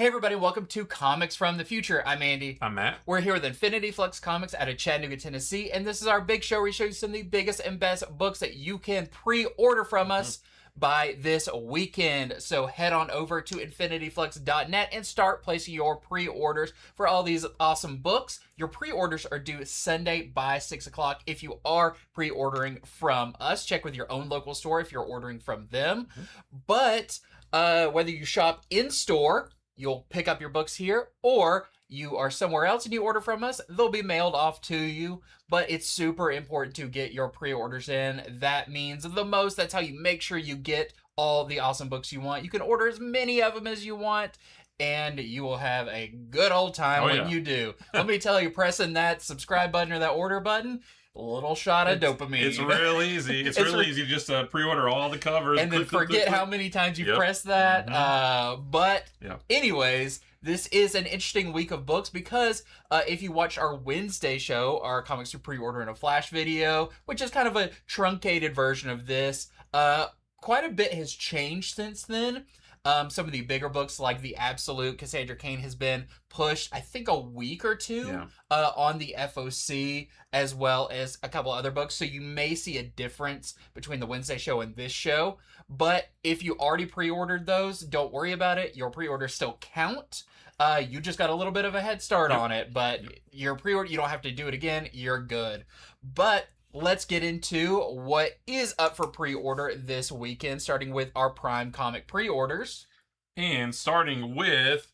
Hey everybody, welcome to Comics from the Future. I'm Andy. I'm Matt. We're here with Infinity Flux Comics out of Chattanooga, Tennessee, and this is our big show where we show you some of the biggest and best books that you can pre-order from us by this weekend. So head on over to infinityflux.net and start placing your pre-orders for all these awesome books. Your pre-orders are due Sunday by 6 o'clock if you are pre-ordering from us. Check with your own local store if you're ordering from them. But whether you shop in-store, you'll pick up your books here, or you are somewhere else and you order from us, they'll be mailed off to you. But it's super important to get your pre-orders in. That means the most. That's how you make sure you get all the awesome books you want. You can order as many of them as you want, and you will have a good old time when you do. Let me tell you, pressing that subscribe button or that order button, a little shot of dopamine. It's real easy. It's really easy just to pre-order all the covers. And then forget how many times you press that. Anyways, this is an interesting week of books because if you watch our Wednesday show, our Comics to Pre-Order in a Flash video, which is kind of a truncated version of this, quite a bit has changed since then. Some of the bigger books like The Absolute, Cassandra Cain has been pushed, I think, a week or two on the FOC, as well as a couple other books. So you may see a difference between the Wednesday show and this show. But if you already pre-ordered those, don't worry about it. Your pre-orders still count. You just got a little bit of a head start on it. But your pre-order, you don't have to do it again. You're good. But let's get into what is up for pre-order this weekend, starting with our Prime Comic pre-orders. And starting with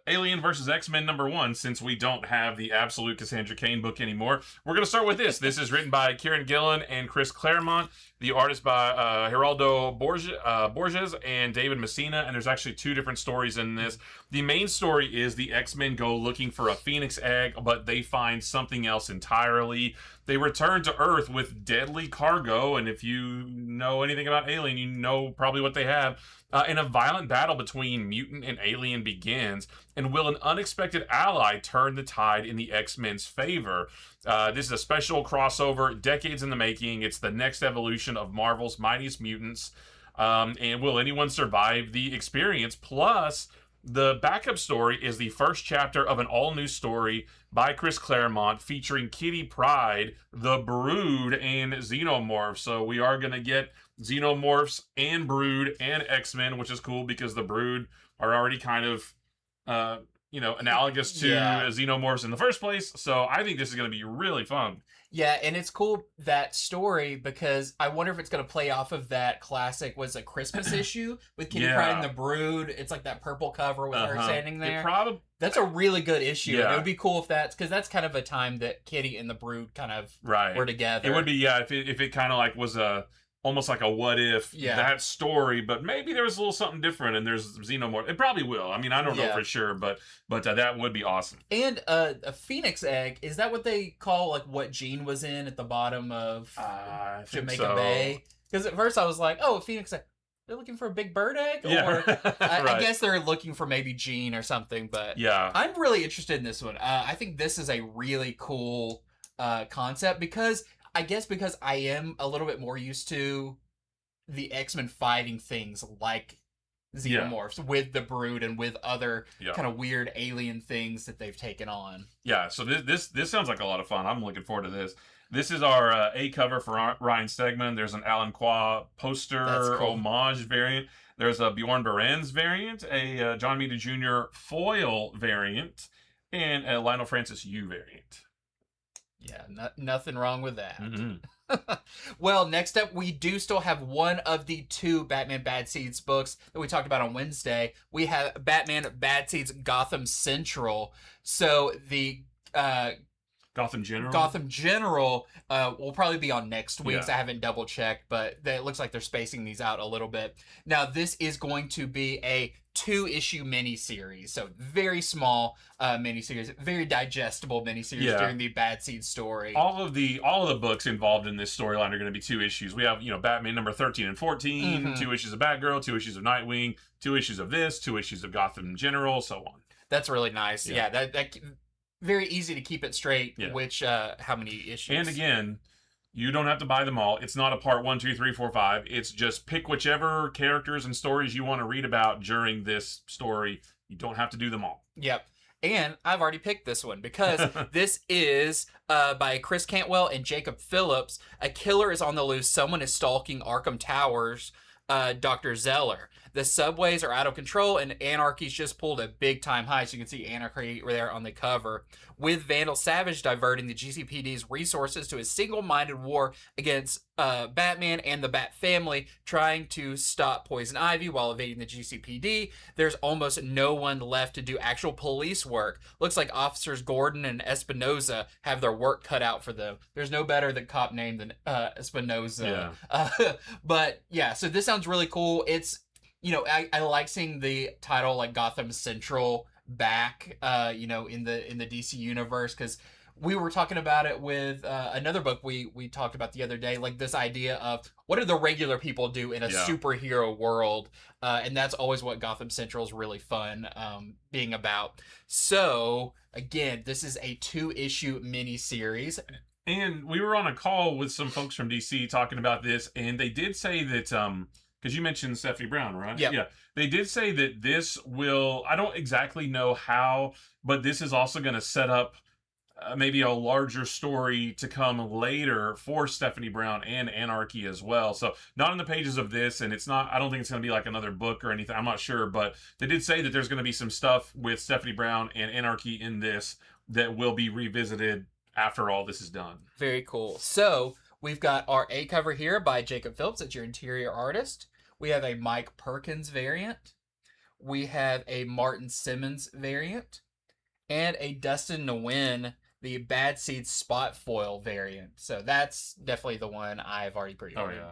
Alien vs. X-Men #1, since we don't have the Absolute Cassandra Cain book anymore. We're going to start with this. This is written by Kieran Gillen and Chris Claremont. The artist by Geraldo Borges and David Messina, and there's actually two different stories in this. The main story is the X-Men go looking for a Phoenix egg, but they find something else entirely. They return to Earth with deadly cargo, and if you know anything about Alien, you know probably what they have. And a violent battle between mutant and alien begins, and will an unexpected ally turn the tide in the X-Men's favor? This is a special crossover, decades in the making. It's the next evolution of Marvel's Mightiest Mutants. And will anyone survive the experience? Plus, the backup story is the first chapter of an all-new story by Chris Claremont featuring Kitty Pryde, the Brood, and Xenomorph. So we are going to get Xenomorphs and Brood and X-Men, which is cool because the Brood are already kind of, analogous to Xenomorphs in the first place. So I think this is going to be really fun. Yeah, and it's cool, that story, because I wonder if it's going to play off of that classic, was a Christmas issue with Kitty Pryde and the Brood. It's like that purple cover with her standing there. That's a really good issue. Yeah. And it would be cool if because that's kind of a time that Kitty and the Brood kind of were together. It would be, if it kind of like was almost like a what if that story, but maybe there was a little something different and there's Xenomorph. It probably will. I mean, I don't know for sure, but that would be awesome. And a Phoenix egg, is that what they call like what Jean was in at the bottom of Jamaica Bay? Because at first I was like, oh, a Phoenix egg. They're looking for a big bird egg? Or I guess they're looking for maybe Jean or something, but I'm really interested in this one. I think this is a really cool concept because I am a little bit more used to the X-Men fighting things like Xenomorphs with the Brood and with other kind of weird alien things that they've taken on. Yeah, so this sounds like a lot of fun. I'm looking forward to this. This is our A cover for Ryan Stegman. There's an Alan Qua poster homage variant. There's a Bjorn Behrens variant, a John Romita Jr. foil variant, and a Lionel Francis Yu variant. Yeah, nothing wrong with that. Well, next up, we do still have one of the two Batman Bad Seeds books that we talked about on Wednesday. We have Batman Bad Seeds Gotham Central. So the Gotham General will probably be on next week's. I haven't double checked, but it looks like they're spacing these out a little bit. Now, this is going to be a 2-issue miniseries, so very small miniseries, very digestible miniseries during the Bad Seed story. All of the books involved in this storyline are going to be 2 issues. We have Batman number 13 and 14, 2 issues of Batgirl, 2 issues of Nightwing, 2 issues of this, 2 issues of Gotham General, so on. That's really nice. Yeah, that very easy to keep it straight. Which how many issues? And again, You don't have to buy them all. It's not a part 1, 2, 3, 4, 5. It's just pick whichever characters and stories you want to read about during this story You don't have to do them all. Yep. And I've already picked this one because this is by Chris Cantwell and Jacob Phillips. A killer is on the loose. Someone is stalking Arkham Towers, Dr. Zeller. The subways are out of control, and Anarchy's just pulled a big-time high. So you can see Anarchy there on the cover. With Vandal Savage diverting the GCPD's resources to a single-minded war against Batman and the Bat family, trying to stop Poison Ivy while evading the GCPD. There's almost no one left to do actual police work. Looks like Officers Gordon and Espinoza have their work cut out for them. There's no better than cop name than Espinoza. Yeah. But yeah, so this sounds really cool. It's, you know, I like seeing the title like Gotham Central back, you know, in the DC universe, because we were talking about it with another book we talked about the other day, like this idea of what do the regular people do in a superhero world, and that's always what Gotham Central is really fun being about. So again, this is a 2-issue miniseries. And we were on a call with some folks from DC talking about this, and they did say that because you mentioned Stephanie Brown, right? Yep. Yeah. They did say that this will, I don't exactly know how, but this is also going to set up maybe a larger story to come later for Stephanie Brown and Anarchy as well. So not in the pages of this, and it's not, I don't think it's going to be like another book or anything. I'm not sure, but they did say that there's going to be some stuff with Stephanie Brown and Anarchy in this that will be revisited after all this is done. Very cool. So we've got our A cover here by Jacob Phillips. It's your interior artist. We have a Mike Perkins variant. We have a Martin Simmons variant. And a Dustin Nguyen, the Bad Seed Spot Foil variant. So that's definitely the one I've already pre-ordered. Oh, yeah.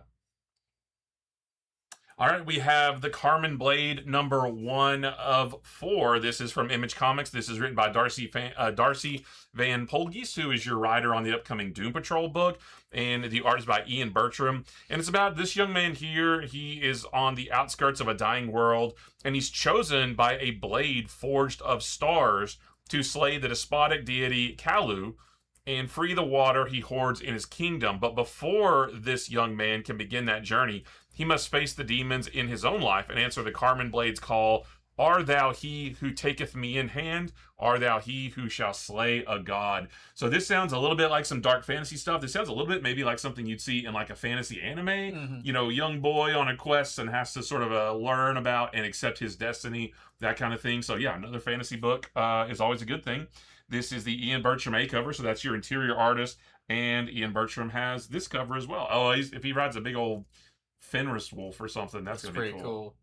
All right, we have the Karman Blade number 1 of 4. This is from Image Comics. This is written by Darcy Van Polgees, who is your writer on the upcoming Doom Patrol book. And the art is by Ian Bertram. And it's about this young man here. He is on the outskirts of a dying world, and he's chosen by a blade forged of stars to slay the despotic deity Kylo and free the water he hoards in his kingdom. But before this young man can begin that journey, he must face the demons in his own life and answer the Karman Blade's call. Art thou he who taketh me in hand? Art thou he who shall slay a god? So this sounds a little bit like some dark fantasy stuff. This sounds a little bit maybe like something you'd see in like a fantasy anime. Mm-hmm. You know, young boy on a quest and has to sort of learn about and accept his destiny, that kind of thing. So yeah, another fantasy book is always a good thing. This is the Ian Bertram A cover, so that's your interior artist. And Ian Bertram has this cover as well. Oh, if he rides a big old Fenris wolf or something, that's going to be cool.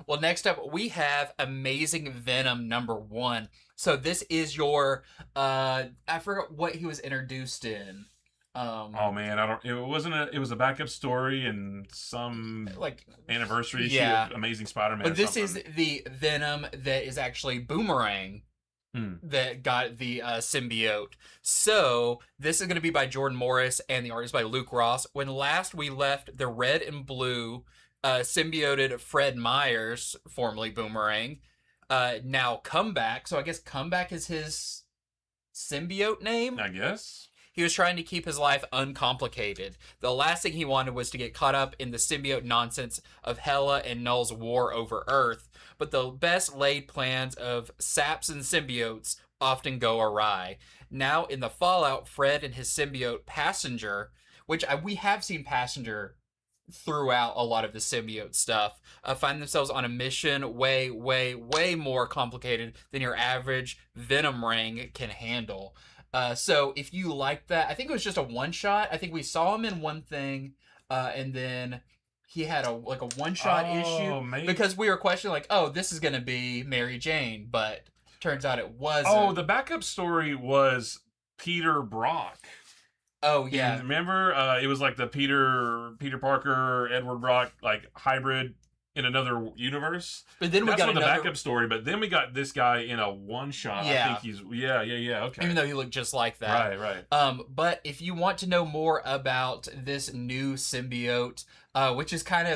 Well, next up, we have Amazing Venom number 1. So this is your, I forgot what he was introduced in. Oh man, it was a backup story and some like anniversary issue of Amazing Spider-Man. But this is the Venom that is actually Boomerang. That got the symbiote. So this is going to be by Jordan Morris and the artist by Luke Ross. When last we left the red and blue symbioted Fred Myers, formerly Boomerang, now Comeback. So I guess Comeback is his symbiote name? I guess. He was trying to keep his life uncomplicated. The last thing he wanted was to get caught up in the symbiote nonsense of Hela and Knull's war over Earth. But the best laid plans of saps and symbiotes often go awry. Now in the fallout, Fred and his symbiote Passenger, which we have seen Passenger throughout a lot of the symbiote stuff, find themselves on a mission way, way, way more complicated than your average Venom ring can handle. So if you like that, I think it was just a one-shot. I think we saw him in one thing, and then he had a one-shot issue. Maybe. Because we were questioning like, oh, this is going to be Mary Jane, but turns out it wasn't. Oh, the backup story was Peter Brock. Oh, yeah. And remember, it was like the Peter Parker, Edward Brock, like hybrid in another universe. But then that's the backup story. But then we got this guy in a one shot. Yeah. I think he's okay. Even though he looked just like that. Right. But if you want to know more about this new symbiote, which is kind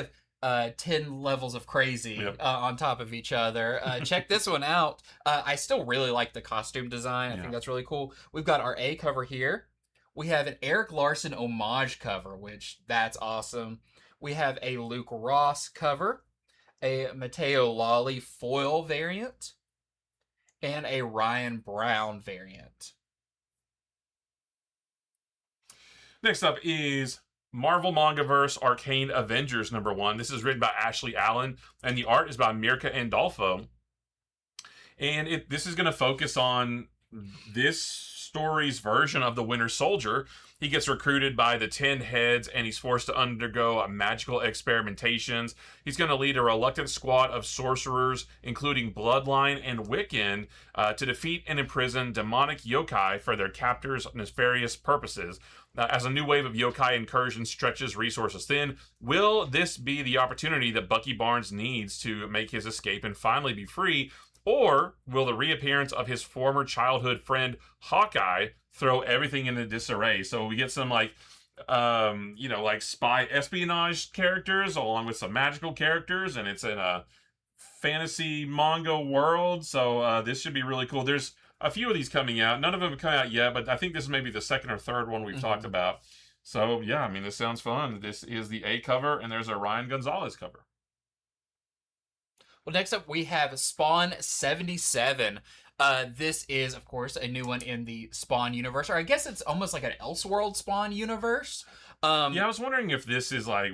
of 10 levels of crazy on top of each other, check this one out. I still really like the costume design. I think that's really cool. We've got our A cover here. We have an Eric Larson homage cover, which that's awesome. We have a Luke Ross cover, a Matteo Lolly foil variant, and a Ryan Brown variant. Next up is Marvel Mangaverse Arcane Avengers #1. This is written by Ashley Allen, and the art is by Mirka Andolfo. And this is going to focus on this story's version of the Winter Soldier. He gets recruited by the 10 heads, and he's forced to undergo magical experimentations. He's going to lead a reluctant squad of sorcerers, including Bloodline and Wiccan, to defeat and imprison demonic yokai for their captors' nefarious purposes. As a new wave of yokai incursion stretches resources thin, will this be the opportunity that Bucky Barnes needs to make his escape and finally be free? Or will the reappearance of his former childhood friend Hawkeye throw everything into disarray? So we get some like spy espionage characters along with some magical characters, and it's in a fantasy manga world. So this should be really cool. There's a few of these coming out. None of them have come out yet, but I think this is maybe the second or third one we've talked about. So yeah, I mean, this sounds fun. This is the A cover, and there's a Ryan Gonzalez cover. Well, next up we have Spawn 77. This is, of course, a new one in the Spawn universe, or I guess it's almost like an Elseworld Spawn universe. Yeah, I was wondering if this is like,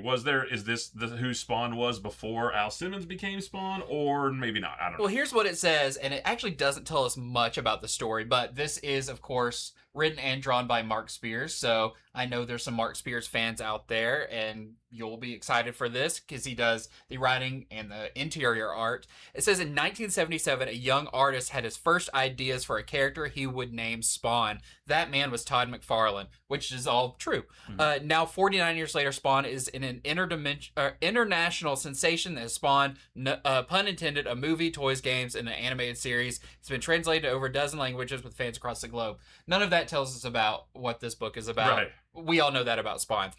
is this who Spawn was before Al Simmons became Spawn, or maybe not? I don't know. Well, here's what it says, and it actually doesn't tell us much about the story, but this is, of course, written and drawn by Mark Spears, so I know there's some Mark Spears fans out there, and you'll be excited for this, because he does the writing and the interior art. It says, in 1977, a young artist had his first ideas for a character he would name Spawn. That man was Todd McFarlane, which is all true. Now, 49 years later, Spawn is in an international sensation that has spawned, pun intended, a movie, toys, games, and an animated series. It's been translated to over a dozen languages with fans across the globe. None of that tells us about what this book is about. Right. We all know that about Spawn.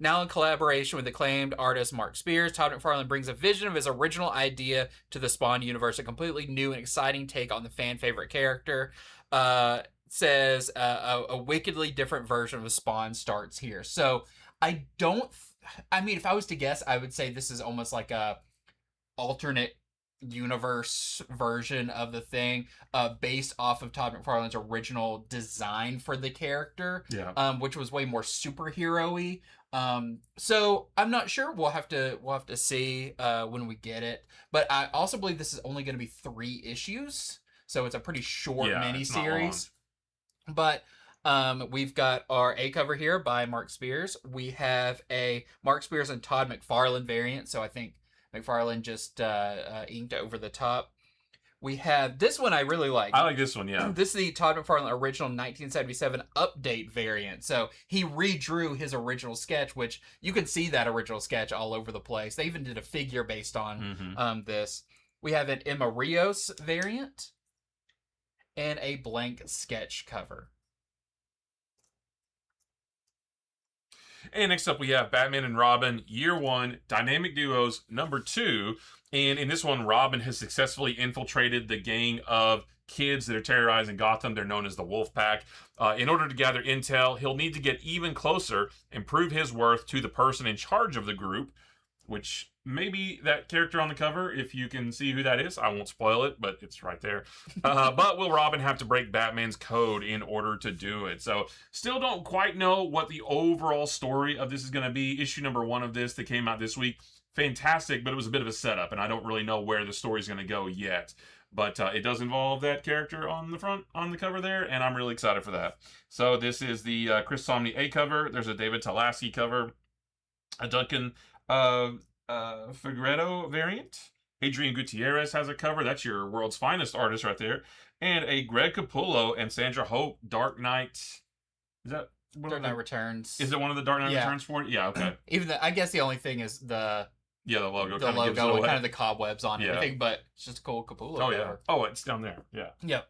Now, in collaboration with acclaimed artist Mark Spears, Todd McFarlane brings a vision of his original idea to the Spawn universe, a completely new and exciting take on the fan favorite character. Says a wickedly different version of Spawn starts here. So I mean, if I was to guess, I would say this is almost like a alternate universe version of the thing, based off of Todd McFarlane's original design for the character, which was way more superhero-y. So I'm not sure. We'll have to see when we get it. But I also believe this is only going to be 3 issues, so it's a pretty short miniseries. But we've got our A cover here by Mark Spears. We have a Mark Spears and Todd McFarlane variant, so I think McFarlane just inked over the top. We have this one I really like. I like this one, yeah. This is the Todd McFarlane original 1977 update variant. So he redrew his original sketch, which you can see that original sketch all over the place. They even did a figure based on this. We have an Emma Rios variant and a blank sketch cover. And next up, we have Batman and Robin, Year 1, Dynamic Duos, #2. And in this one, Robin has successfully infiltrated the gang of kids that are terrorizing Gotham. They're known as the Wolf Pack. In order to gather intel, he'll need to get even closer and prove his worth to the person in charge of the group, which may be that character on the cover, if you can see who that is. I won't spoil it, but it's right there. But will Robin have to break Batman's code in order to do it? So still don't quite know what the overall story of this is going to be. Issue #1 of this that came out this week, fantastic, but it was a bit of a setup, and I don't really know where the story's going to go yet. But it does involve that character on the cover there, and I'm really excited for that. So this is the Chris Somney A cover. There's a David Talaski cover, a Duncan Figueredo variant. Adrian Gutierrez has a cover. That's your world's finest artist right there. And a Greg Capullo and Sandra Hope Dark Knight. Is that Dark Knight Returns? Is it one of the Dark Knight Returns for it? Yeah, okay. I guess the only thing is the logo. The logo and kind of the cobwebs on everything, but it's just a cool Capullo cover. Oh, it's down there. Yeah. Yep.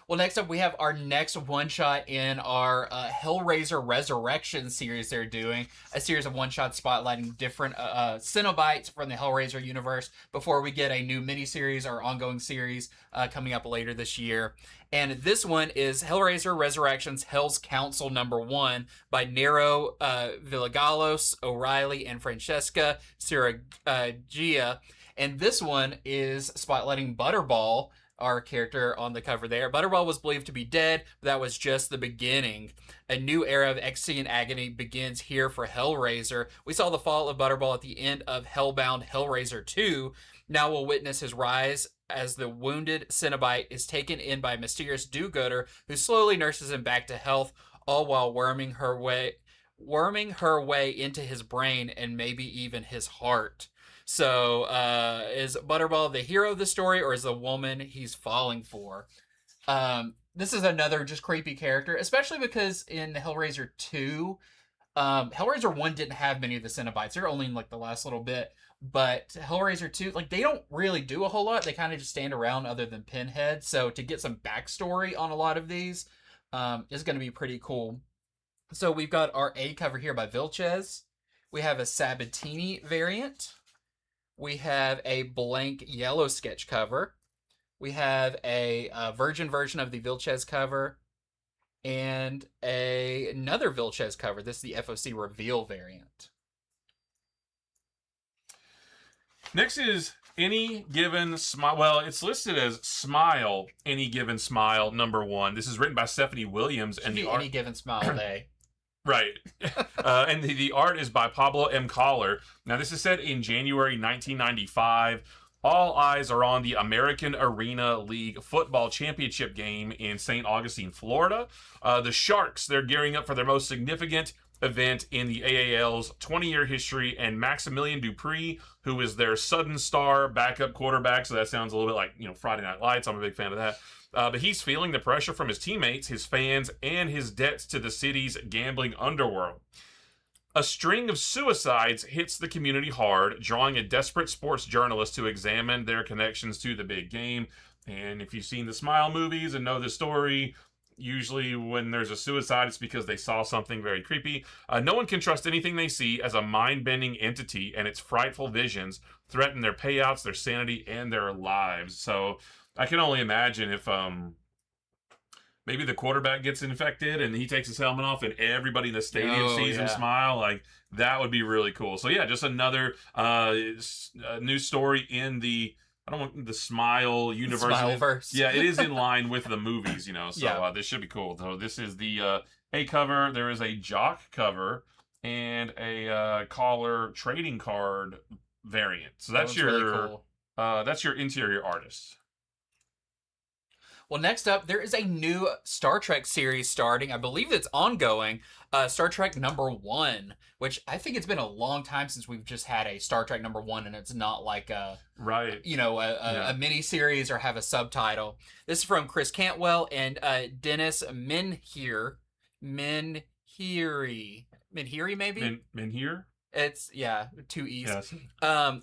Well, next up, we have our next one-shot in our Hellraiser Resurrection series they're doing. A series of one-shots spotlighting different Cenobites from the Hellraiser universe before we get a new miniseries or ongoing series coming up later this year. And this one is Hellraiser Resurrection's Hell's Council #1 by Nero Villagalos, O'Reilly, and Francesca Siragia. And this one is spotlighting Butterball, our character on the cover there. Butterball was believed to be dead, but that was just the beginning. A new era of ecstasy and agony begins here for Hellraiser. We saw the fall of Butterball at the end of Hellbound Hellraiser 2. Now we'll witness his rise as the wounded Cenobite is taken in by a mysterious do-gooder who slowly nurses him back to health, all while worming her way into his brain and maybe even his heart. So, is Butterball the hero of the story, or is the woman he's falling for? This is another just creepy character, especially because in Hellraiser 2, Hellraiser 1 didn't have many of the Cenobites. They're only in, like, the last little bit. But Hellraiser 2, like, they don't really do a whole lot. They kind of just stand around other than Pinhead. So, to get some backstory on a lot of these is going to be pretty cool. So, we've got our A cover here by Vilches. We have a Sabatini variant. We have a blank yellow sketch cover. We have a virgin version of the Vilches cover. And another Vilches cover. This is the FOC reveal variant. Next is Any Given Smile. Well, it's listed as Smile, Any Given Smile #1. This is written by Stephanie Williams. And the Any Given Smile Day. Right. And the art is by Pablo M. Collar. Now, this is set in January 1995. All eyes are on the American Arena League football championship game in St. Augustine, Florida. The Sharks, they're gearing up for their most significant event in the AAL's 20-year history, and Maximilian Dupri, who is their sudden star backup quarterback, so that sounds a little bit like, Friday Night Lights. I'm a big fan of that. But he's feeling the pressure from his teammates, his fans, and his debts to the city's gambling underworld. A string of suicides hits the community hard, drawing a desperate sports journalist to examine their connections to the big game. And if you've seen the Smile movies and know the story, usually when there's a suicide, it's because they saw something very creepy. No one can trust anything they see, as a mind-bending entity and its frightful visions threaten their payouts, their sanity, and their lives. So I can only imagine if maybe the quarterback gets infected and he takes his helmet off and everybody in the stadium sees him smile. Like, that would be really cool. So yeah, just another new story in the, I don't want the Smile universe. Smileverse. Yeah, it is in line with the movies, so this should be cool. So this is the A cover. There is a Jock cover and a Caller trading card variant. So that's really cool. That's your interior artist. Well, next up, there is a new Star Trek series starting. I believe it's ongoing. Star Trek #1, which I think it's been a long time since we've just had a Star Trek #1, and it's not like a mini series or have a subtitle. This is from Chris Cantwell and Dennis Minhieri, maybe. Minhier. It's, two E's. Yes.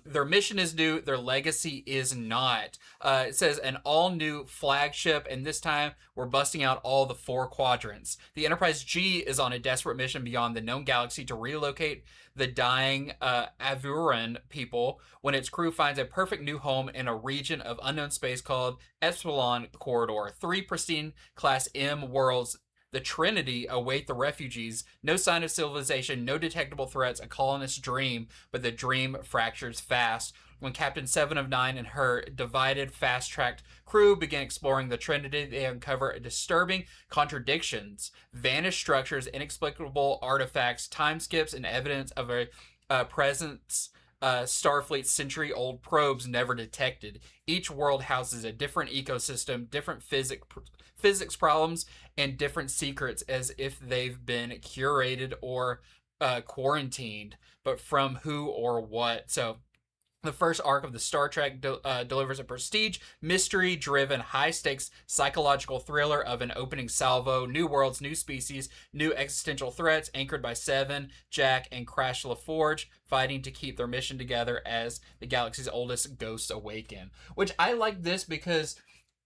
Their mission is new. Their legacy is not. It says an all-new flagship, and this time we're busting out all the 4 quadrants. The Enterprise G is on a desperate mission beyond the known galaxy to relocate the dying Avuran people when its crew finds a perfect new home in a region of unknown space called Epsilon Corridor. 3 pristine Class M worlds, the Trinity, await the refugees. No sign of civilization, no detectable threats, a colonist's dream, but the dream fractures fast. When Captain 7 of 9 and her divided, fast-tracked crew begin exploring the Trinity, they uncover disturbing contradictions, vanished structures, inexplicable artifacts, time skips, and evidence of a presence Starfleet's century-old probes never detected. Each world houses a different ecosystem, different physics problems, and different secrets, as if they've been curated or quarantined, but from who or what. So the first arc of the Star Trek delivers a prestige, mystery-driven, high-stakes psychological thriller of an opening salvo, new worlds, new species, new existential threats, anchored by Seven, Jack, and Crash LaForge, fighting to keep their mission together as the galaxy's oldest ghosts awaken. Which I like this because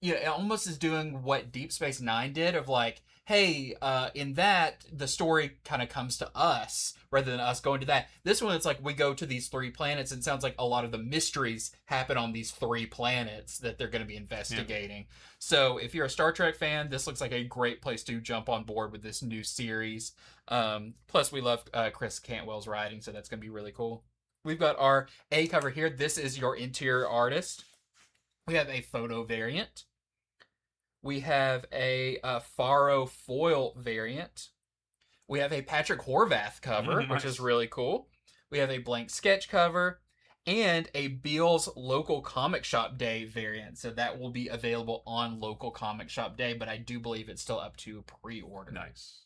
you know, it almost is doing what Deep Space Nine did of like, hey, in that, the story kind of comes to us rather than us going to that. This one, it's like we go to these 3 planets, and it sounds like a lot of the mysteries happen on these 3 planets that they're going to be investigating. Yeah. So if you're a Star Trek fan, this looks like a great place to jump on board with this new series. Plus, we love Chris Cantwell's writing, so that's going to be really cool. We've got our A cover here. This is your interior artist. We have a photo variant. We have a Faro foil variant. We have a Patrick Horvath cover, nice. Which is really cool. We have a blank sketch cover and a Beale's Local Comic Shop Day variant. So that will be available on Local Comic Shop Day, but I do believe it's still up to pre-order. Nice.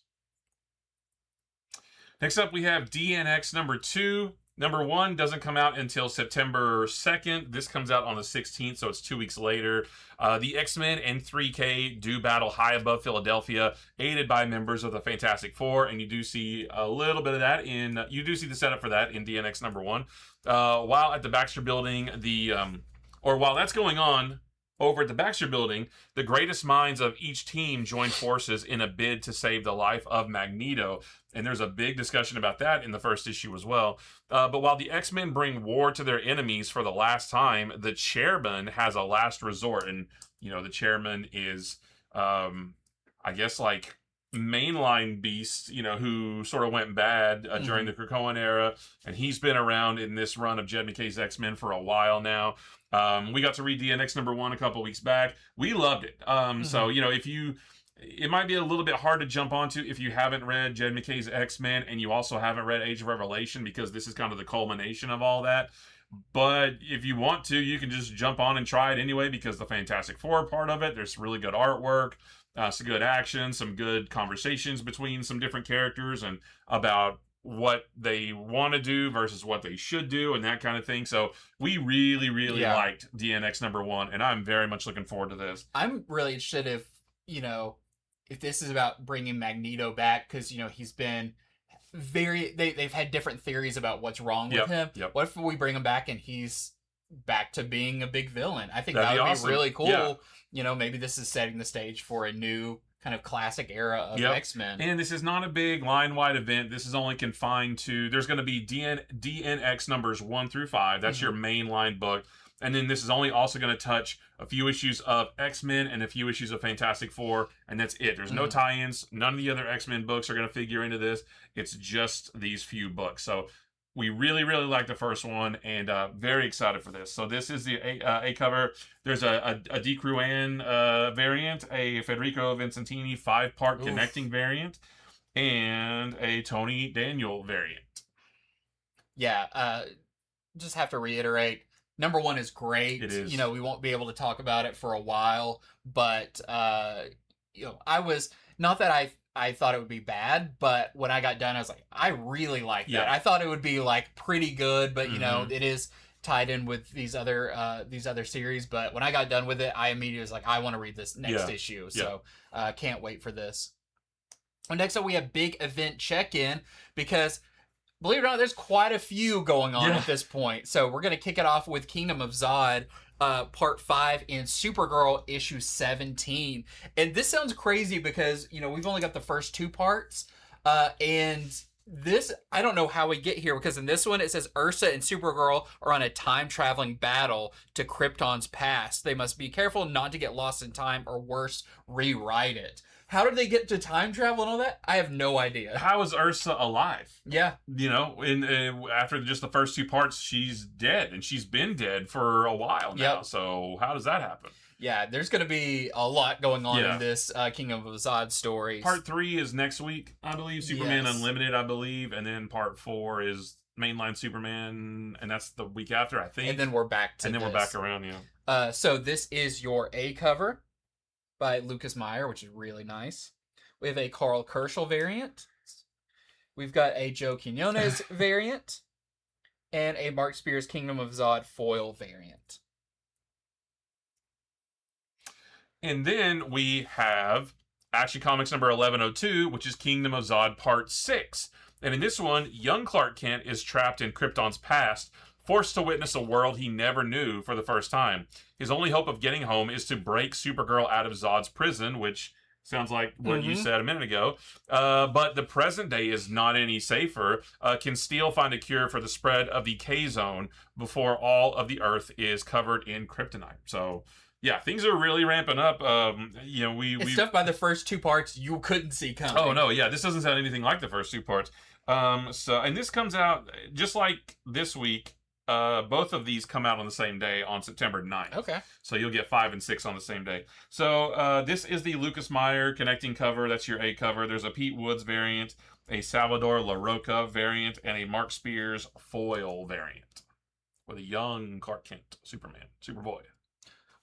Next up, we have DNX number 2. Number 1 doesn't come out until September 2nd. This comes out on the 16th, so it's 2 weeks later. The X-Men and 3K do battle high above Philadelphia, aided by members of the Fantastic Four, and you do see a little bit of that you do see the setup for that in DNX number 1. While at the Baxter Building, while that's going on, over at the Baxter Building, the greatest minds of each team join forces in a bid to save the life of Magneto. And there's a big discussion about that in the first issue as well. But while the X-Men bring war to their enemies for the last time, the chairman has a last resort. And, you know, the chairman is, I guess, like mainline beast, you know, who sort of went bad during the Krakoan era. And he's been around in this run of Jed McKay's X-Men for a while now. We got to read DNX number 1 a couple weeks back. We loved it. So, you know, it might be a little bit hard to jump onto if you haven't read Jed McKay's X-Men and you also haven't read Age of Revelation, because this is kind of the culmination of all that. But if you want to, you can just jump on and try it anyway, because the Fantastic Four are part of it. There's really good artwork, some good action, some good conversations between some different characters and about what they want to do versus what they should do and that kind of thing. So we really, really liked DNX number 1, and I'm very much looking forward to this. I'm really interested if this is about bringing Magneto back, because, you know, he's been they've had different theories about what's wrong with him. What if we bring him back and he's back to being a big villain? I think that would be awesome. Really cool. Yeah. You know, maybe this is setting the stage for a new kind of classic era of X-Men. And this is not a big line-wide event. This is only confined to, there's going to be DNX numbers 1 through 5. That's your main line book. And then this is only also going to touch a few issues of X-Men and a few issues of Fantastic Four, and that's it. There's no tie-ins. None of the other X-Men books are going to figure into this. It's just these few books. So we really, really like the first one, and very excited for this. So this is the A cover. There's a Di Cruan variant, a Federico Vincentini 5-part connecting variant, and a Tony Daniel variant. Yeah, just have to reiterate, number 1 is great. It is. You know, we won't be able to talk about it for a while, but you know, I was not that I thought it would be bad, but when I got done, I was like, I really like that. I thought it would be like pretty good, but you know, it is tied in with these other series. But when I got done with it, I immediately was like, I want to read this next issue. So can't wait for this. Well, next up, we have big event check-in, because believe it or not, there's quite a few going on at this point. So we're going to kick it off with Kingdom of Zod, Part 5 and Supergirl issue 17. And this sounds crazy because, you know, we've only got the first 2 parts. And this, I don't know how we get here, because in this one it says Ursa and Supergirl are on a time-traveling battle to Krypton's past. They must be careful not to get lost in time, or worse, rewrite it. How did they get to time travel and all that? I have no idea. How is Ursa alive? Yeah. You know, after just the first 2 parts, she's dead, and she's been dead for a while now. So how does that happen? Yeah, there's going to be a lot going on in this Kingdom of Zod story. Part 3 is next week, I believe. Superman Unlimited, I believe. And then Part 4 is mainline Superman, and that's the week after, I think. And then we're back to we're back around, so this is your A cover by Lucas Meyer, which is really nice. We have a Carl Kerschel variant. We've got a Joe Quinones variant. And a Mark Spears Kingdom of Zod foil variant. And then we have Action Comics number 1102, which is Kingdom of Zod Part 6. And in this one, young Clark Kent is trapped in Krypton's past, forced to witness a world he never knew for the first time. His only hope of getting home is to break Supergirl out of Zod's prison, which sounds like what you said a minute ago. But the present day is not any safer. Can Steel find a cure for the spread of the K-Zone before all of the Earth is covered in kryptonite? So, yeah, things are really ramping up. It's stuff by the first 2 parts you couldn't see coming. Oh, no, yeah, this doesn't sound anything like the first 2 parts. And this comes out, just like this week, both of these come out on the same day on September 9th. Okay. So you'll get 5 and 6 on the same day. So this is the Lucas Meyer connecting cover. That's your A cover. There's a Pete Woods variant, a Salvador LaRocca variant, and a Mark Spears foil variant with a young Clark Kent, Superboy.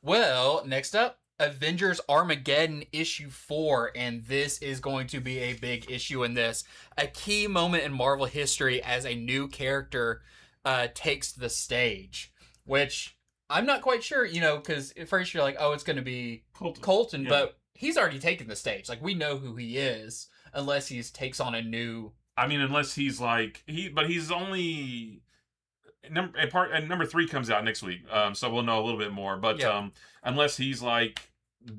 Well, next up, Avengers Armageddon issue 4, and this is going to be a big issue in this. A key moment in Marvel history as a new character takes the stage, which I'm not quite sure, because at first you're like, oh, it's going to be Colton, but he's already taken the stage. Like, we know who he is, unless he takes on a new... I mean, unless he's like... But he's only... Number 3 comes out next week, so we'll know a little bit more. But unless he's like...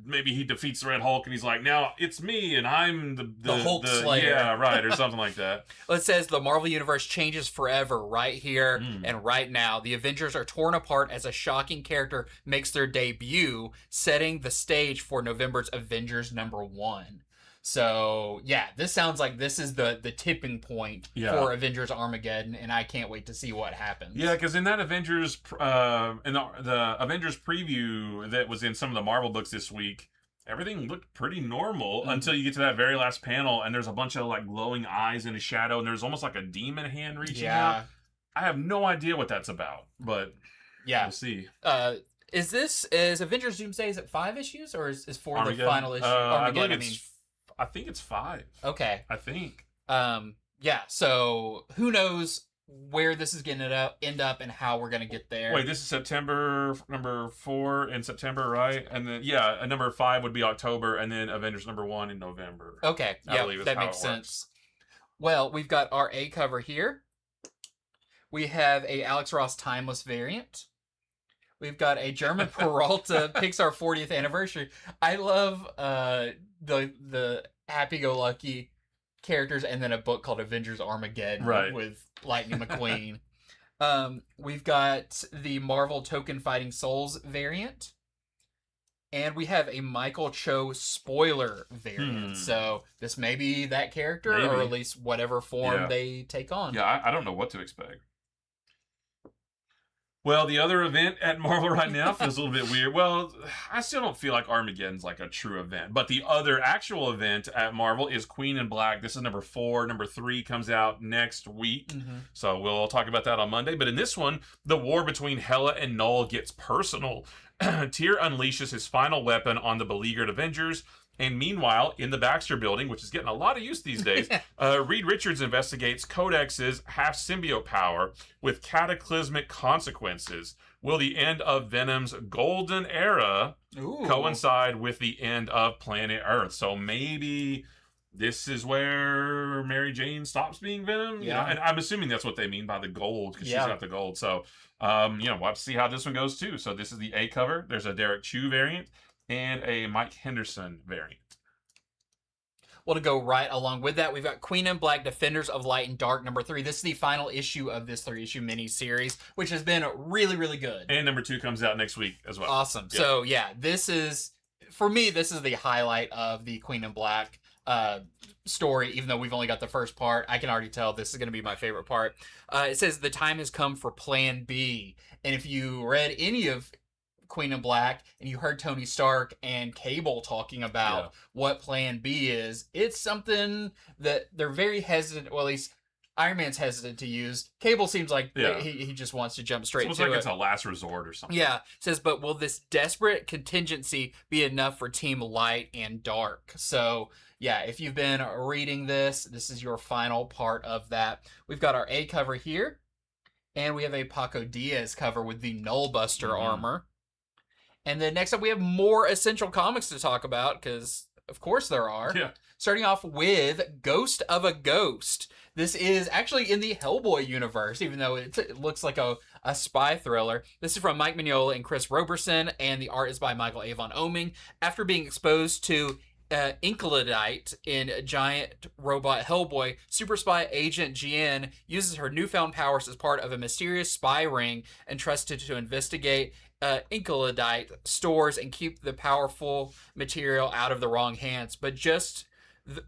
Maybe he defeats the Red Hulk and he's like, now it's me and I'm the Hulk Slayer. Yeah, right, or something like that. Well, it says the Marvel Universe changes forever right here and right now. The Avengers are torn apart as a shocking character makes their debut, setting the stage for November's Avengers #1. So, yeah, this sounds like this is the tipping point for Avengers Armageddon, and I can't wait to see what happens. Yeah, because in that Avengers, in the Avengers preview that was in some of the Marvel books this week, everything looked pretty normal until you get to that very last panel, and there's a bunch of, like, glowing eyes in a shadow, and there's almost like a demon hand reaching out. I have no idea what that's about, but we'll see. Is Avengers Doomsday, is it 5 issues, or is 4 Armageddon? The final issue? Armageddon, I think it's 5. Okay. I think. So who knows where this is going to end up and how we're going to get there. Wait, this is September, number 4 in September, right? And then, number 5 would be October, and then Avengers #1 in November. Okay, that makes sense. Well, we've got our A cover here. We have a Alex Ross Timeless variant. We've got a German Peralta Pixar 40th anniversary. I love the happy-go-lucky characters, and then a book called Avengers Armageddon with Lightning McQueen. We've got the Marvel Token Fighting Souls variant. And we have a Michael Cho spoiler variant. So this may be that character, or at least whatever form they take on. Yeah, I don't know what to expect. Well, the other event at Marvel right now feels a little bit weird. Well, I still don't feel like Armageddon's like a true event. But the other actual event at Marvel is Queen in Black. This is number 4. Number 3 comes out next week. So we'll talk about that on Monday. But in this one, the war between Hela and Knull gets personal. Tyr unleashes his final weapon on the beleaguered Avengers. And meanwhile, in the Baxter Building, which is getting a lot of use these days, Reed Richards investigates Codex's half-symbiote power with cataclysmic consequences. Will the end of Venom's golden era coincide with the end of planet Earth? So maybe this is where Mary Jane stops being Venom? Yeah. And I'm assuming that's what they mean by the gold, because she's got the gold. So, we'll have to see how this one goes, too. So this is the A cover. There's a Derek Chu variant and a Mike Henderson variant. Well, to go right along with that, we've got Queen in Black, Defenders of Light and Dark, number 3. This is the final issue of this 3-issue mini-series, which has been really, really good. And number 2 comes out next week as well. Awesome. Yeah. So, this is, for me, this is the highlight of the Queen in Black story, even though we've only got the first part. I can already tell this is going to be my favorite part. It says, the time has come for Plan B. And if you read any of Queen in Black and you heard Tony Stark and Cable talking about what Plan B is, it's something that they're very hesitant, well, at least Iron Man's hesitant to use. Cable seems like he just wants to jump straight to it. It's like it's a last resort or something. Yeah. It says, but will this desperate contingency be enough for Team Light and Dark? So, if you've been reading this is your final part of that. We've got our A cover here, and we have a Paco Diaz cover with the Nullbuster armor. And then next up, we have more Essential Comics to talk about, because, of course, there are. Yeah. Starting off with Ghost of a Ghost. This is actually in the Hellboy universe, even though it looks like a a spy thriller. This is from Mike Mignola and Chris Roberson, and the art is by Michael Avon Oeming. After being exposed to Inklidite in Giant Robot Hellboy, super spy agent Jian uses her newfound powers as part of a mysterious spy ring entrusted to investigate Inklidite stores and keep the powerful material out of the wrong hands. But just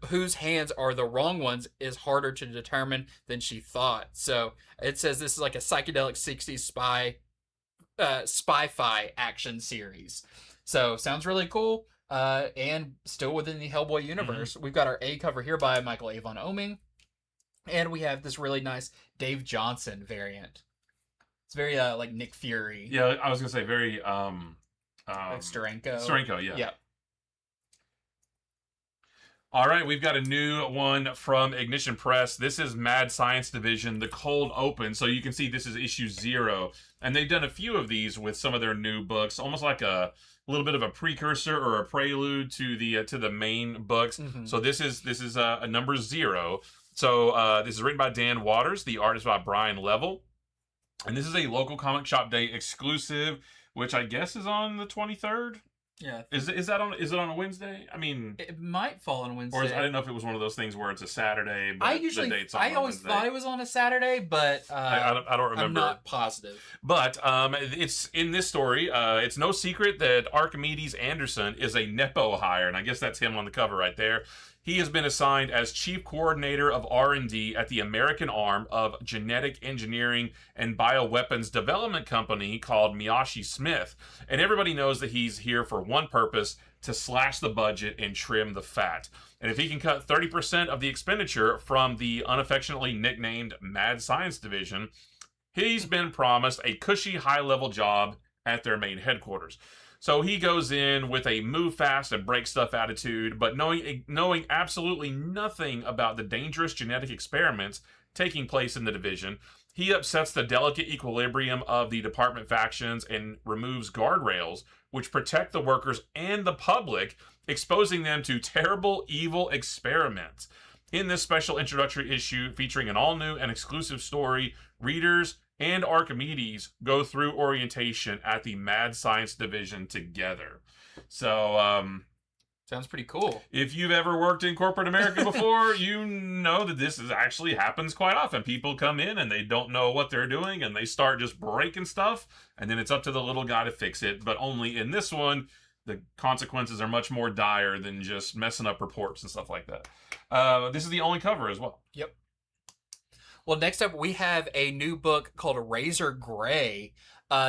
whose hands are the wrong ones is harder to determine than she thought. So it says this is like a psychedelic 60s spy-fi action series. So sounds really cool. And still within the Hellboy universe. We've got our A cover here by Michael Avon Oeming. And we have this really nice Dave Johnson variant. It's very like Nick Fury. Yeah, I was gonna say very like Steranko. Steranko, yeah. Yeah. All right, we've got a new one from Ignition Press. This is Mad Science Division, The Cold Open. So you can see this is issue 0. And they've done a few of these with some of their new books, almost like a little bit of a precursor or a prelude to the main books. So this is a number 0. So this is written by Dan Waters. The art is by Brian Level. And this is a local comic shop day exclusive, which I guess is on the 23rd. Yeah. Is it on a Wednesday? I mean, it might fall on Wednesday. Or I didn't know if it was one of those things where it's a Saturday, but I always thought it was on a Saturday, but I don't remember. I'm not positive. But it's in this story. It's no secret that Archimedes Anderson is a Nepo hire, and I guess that's him on the cover right there. He has been assigned as chief coordinator of R&D at the American arm of genetic engineering and bioweapons development company called Miyashi Smith. And everybody knows that he's here for one purpose: to slash the budget and trim the fat. And if he can cut 30% of the expenditure from the unaffectionately nicknamed Mad Science Division, he's been promised a cushy high-level job at their main headquarters. So he goes in with a move fast and break stuff attitude, but knowing absolutely nothing about the dangerous genetic experiments taking place in the division, he upsets the delicate equilibrium of the department factions and removes guardrails which protect the workers and the public, exposing them to terrible, evil experiments. In this special introductory issue featuring an all-new and exclusive story, readers and Archimedes go through orientation at the Mad Science Division together. So, sounds pretty cool. If you've ever worked in corporate America before, you know that this actually happens quite often. People come in and they don't know what they're doing and they start just breaking stuff, and then it's up to the little guy to fix it. But only in this one, the consequences are much more dire than just messing up reports and stuff like that. This is the only cover as well. Yep. Well, next up, we have a new book called Razor Gray.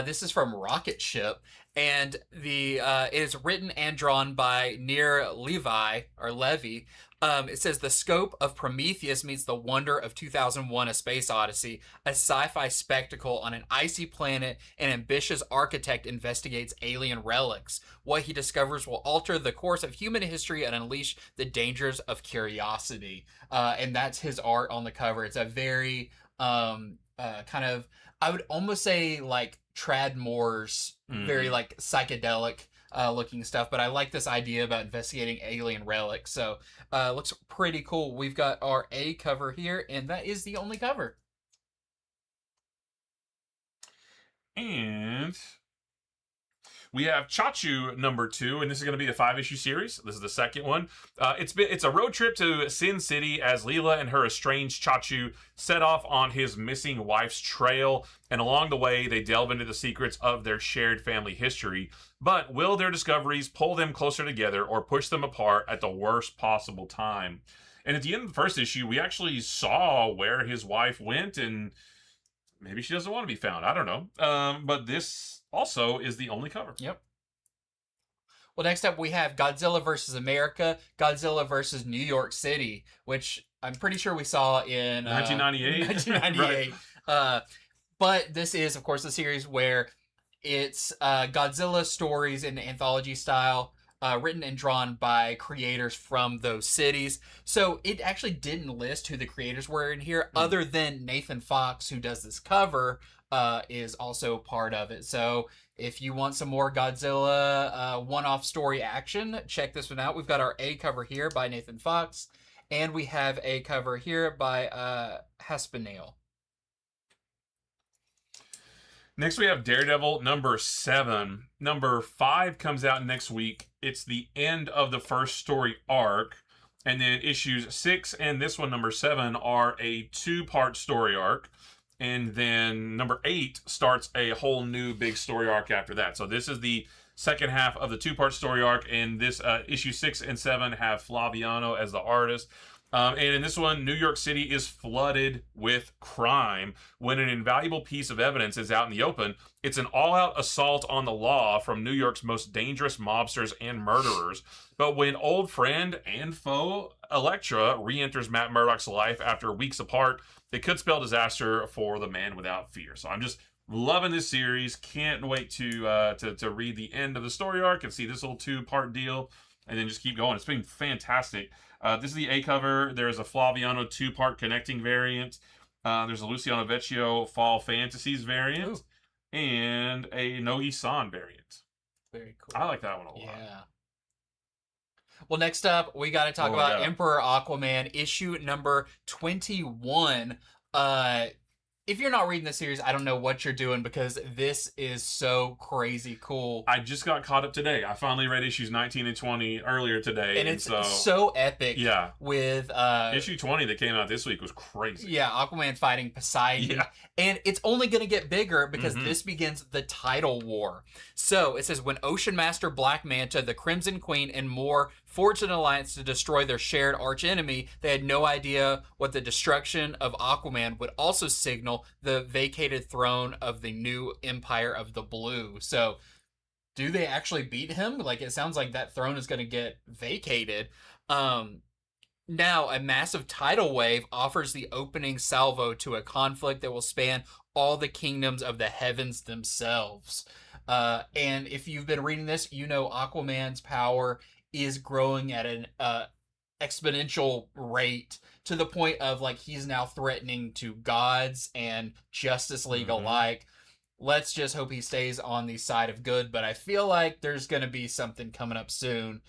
This is from Rocket Ship, and it is written and drawn by Nir Levy. It says the scope of Prometheus meets the wonder of 2001: A Space Odyssey. A sci-fi spectacle on an icy planet, an ambitious architect investigates alien relics. What he discovers will alter the course of human history and unleash the dangers of curiosity. And that's his art on the cover. It's a very kind of, I would almost say like Trad Moore's very like psychedelic looking stuff, but I like this idea about investigating alien relics. So looks pretty cool. We've got our A cover here, and that is the only cover. And we have Chachu number 2, and this is going to be a 5-issue series. This is the second one. It's a road trip to Sin City as Leela and her estranged Chachu set off on his missing wife's trail, and along the way they delve into the secrets of their shared family history. But will their discoveries pull them closer together or push them apart at the worst possible time? And at the end of the first issue, we actually saw where his wife went, and maybe she doesn't want to be found. I don't know. But this also is the only cover. Yep. Well, next up we have Godzilla vs. America, Godzilla vs. New York City, which I'm pretty sure we saw in 1998. 1998. Right. But this is, of course, the series where it's Godzilla stories in anthology style, written and drawn by creators from those cities. So it actually didn't list who the creators were in here, other than Nathan Fox, who does this cover, is also part of it. So if you want some more Godzilla one-off story action, check this one out. We've got our A cover here by Nathan Fox, and we have a cover here by Haspinale. Next, we have Daredevil number 7. Number 5 comes out next week. It's the end of the first story arc. And then issues 6 and this one, number 7, are a 2-part story arc. And then number 8 starts a whole new big story arc after that. So this is the second half of the 2-part story arc. And this issue 6 and 7 have Flaviano as the artist. And in this one, New York City is flooded with crime. When an invaluable piece of evidence is out in the open, it's an all-out assault on the law from New York's most dangerous mobsters and murderers. But when old friend and foe Elektra re-enters Matt Murdock's life after weeks apart, it could spell disaster for the man without fear. So I'm just loving this series. Can't wait to read the end of the story arc and see this little 2-part deal, and then just keep going. It's been fantastic. This is the A cover. There's a Flaviano 2-part connecting variant. There's a Luciano Vecchio Fall Fantasies variant. Ooh. And a Nogi-san variant. Very cool. I like that one a lot. Yeah. Well, next up, we got to talk about Emperor Aquaman, issue number 21. If you're not reading the series, I don't know what you're doing, because this is so crazy cool. I just got caught up today. I finally read issues 19 and 20 earlier today. And it's so epic. Yeah. With issue 20 that came out this week was crazy. Yeah, Aquaman fighting Poseidon. Yeah. And it's only going to get bigger because this begins the tidal war. So it says, when Ocean Master Black Manta, the Crimson Queen, and more forged an alliance to destroy their shared archenemy, they had no idea what the destruction of Aquaman would also signal the vacated throne of the new Empire of the Blue. So, do they actually beat him? Like, it sounds like that throne is going to get vacated. Now, a massive tidal wave offers the opening salvo to a conflict that will span all the kingdoms of the heavens themselves. And if you've been reading this, you know Aquaman's power is growing at an exponential rate, to the point of, like, he's now threatening to gods and Justice League alike. Let's just hope he stays on the side of good, but I feel like there's going to be something coming up soon.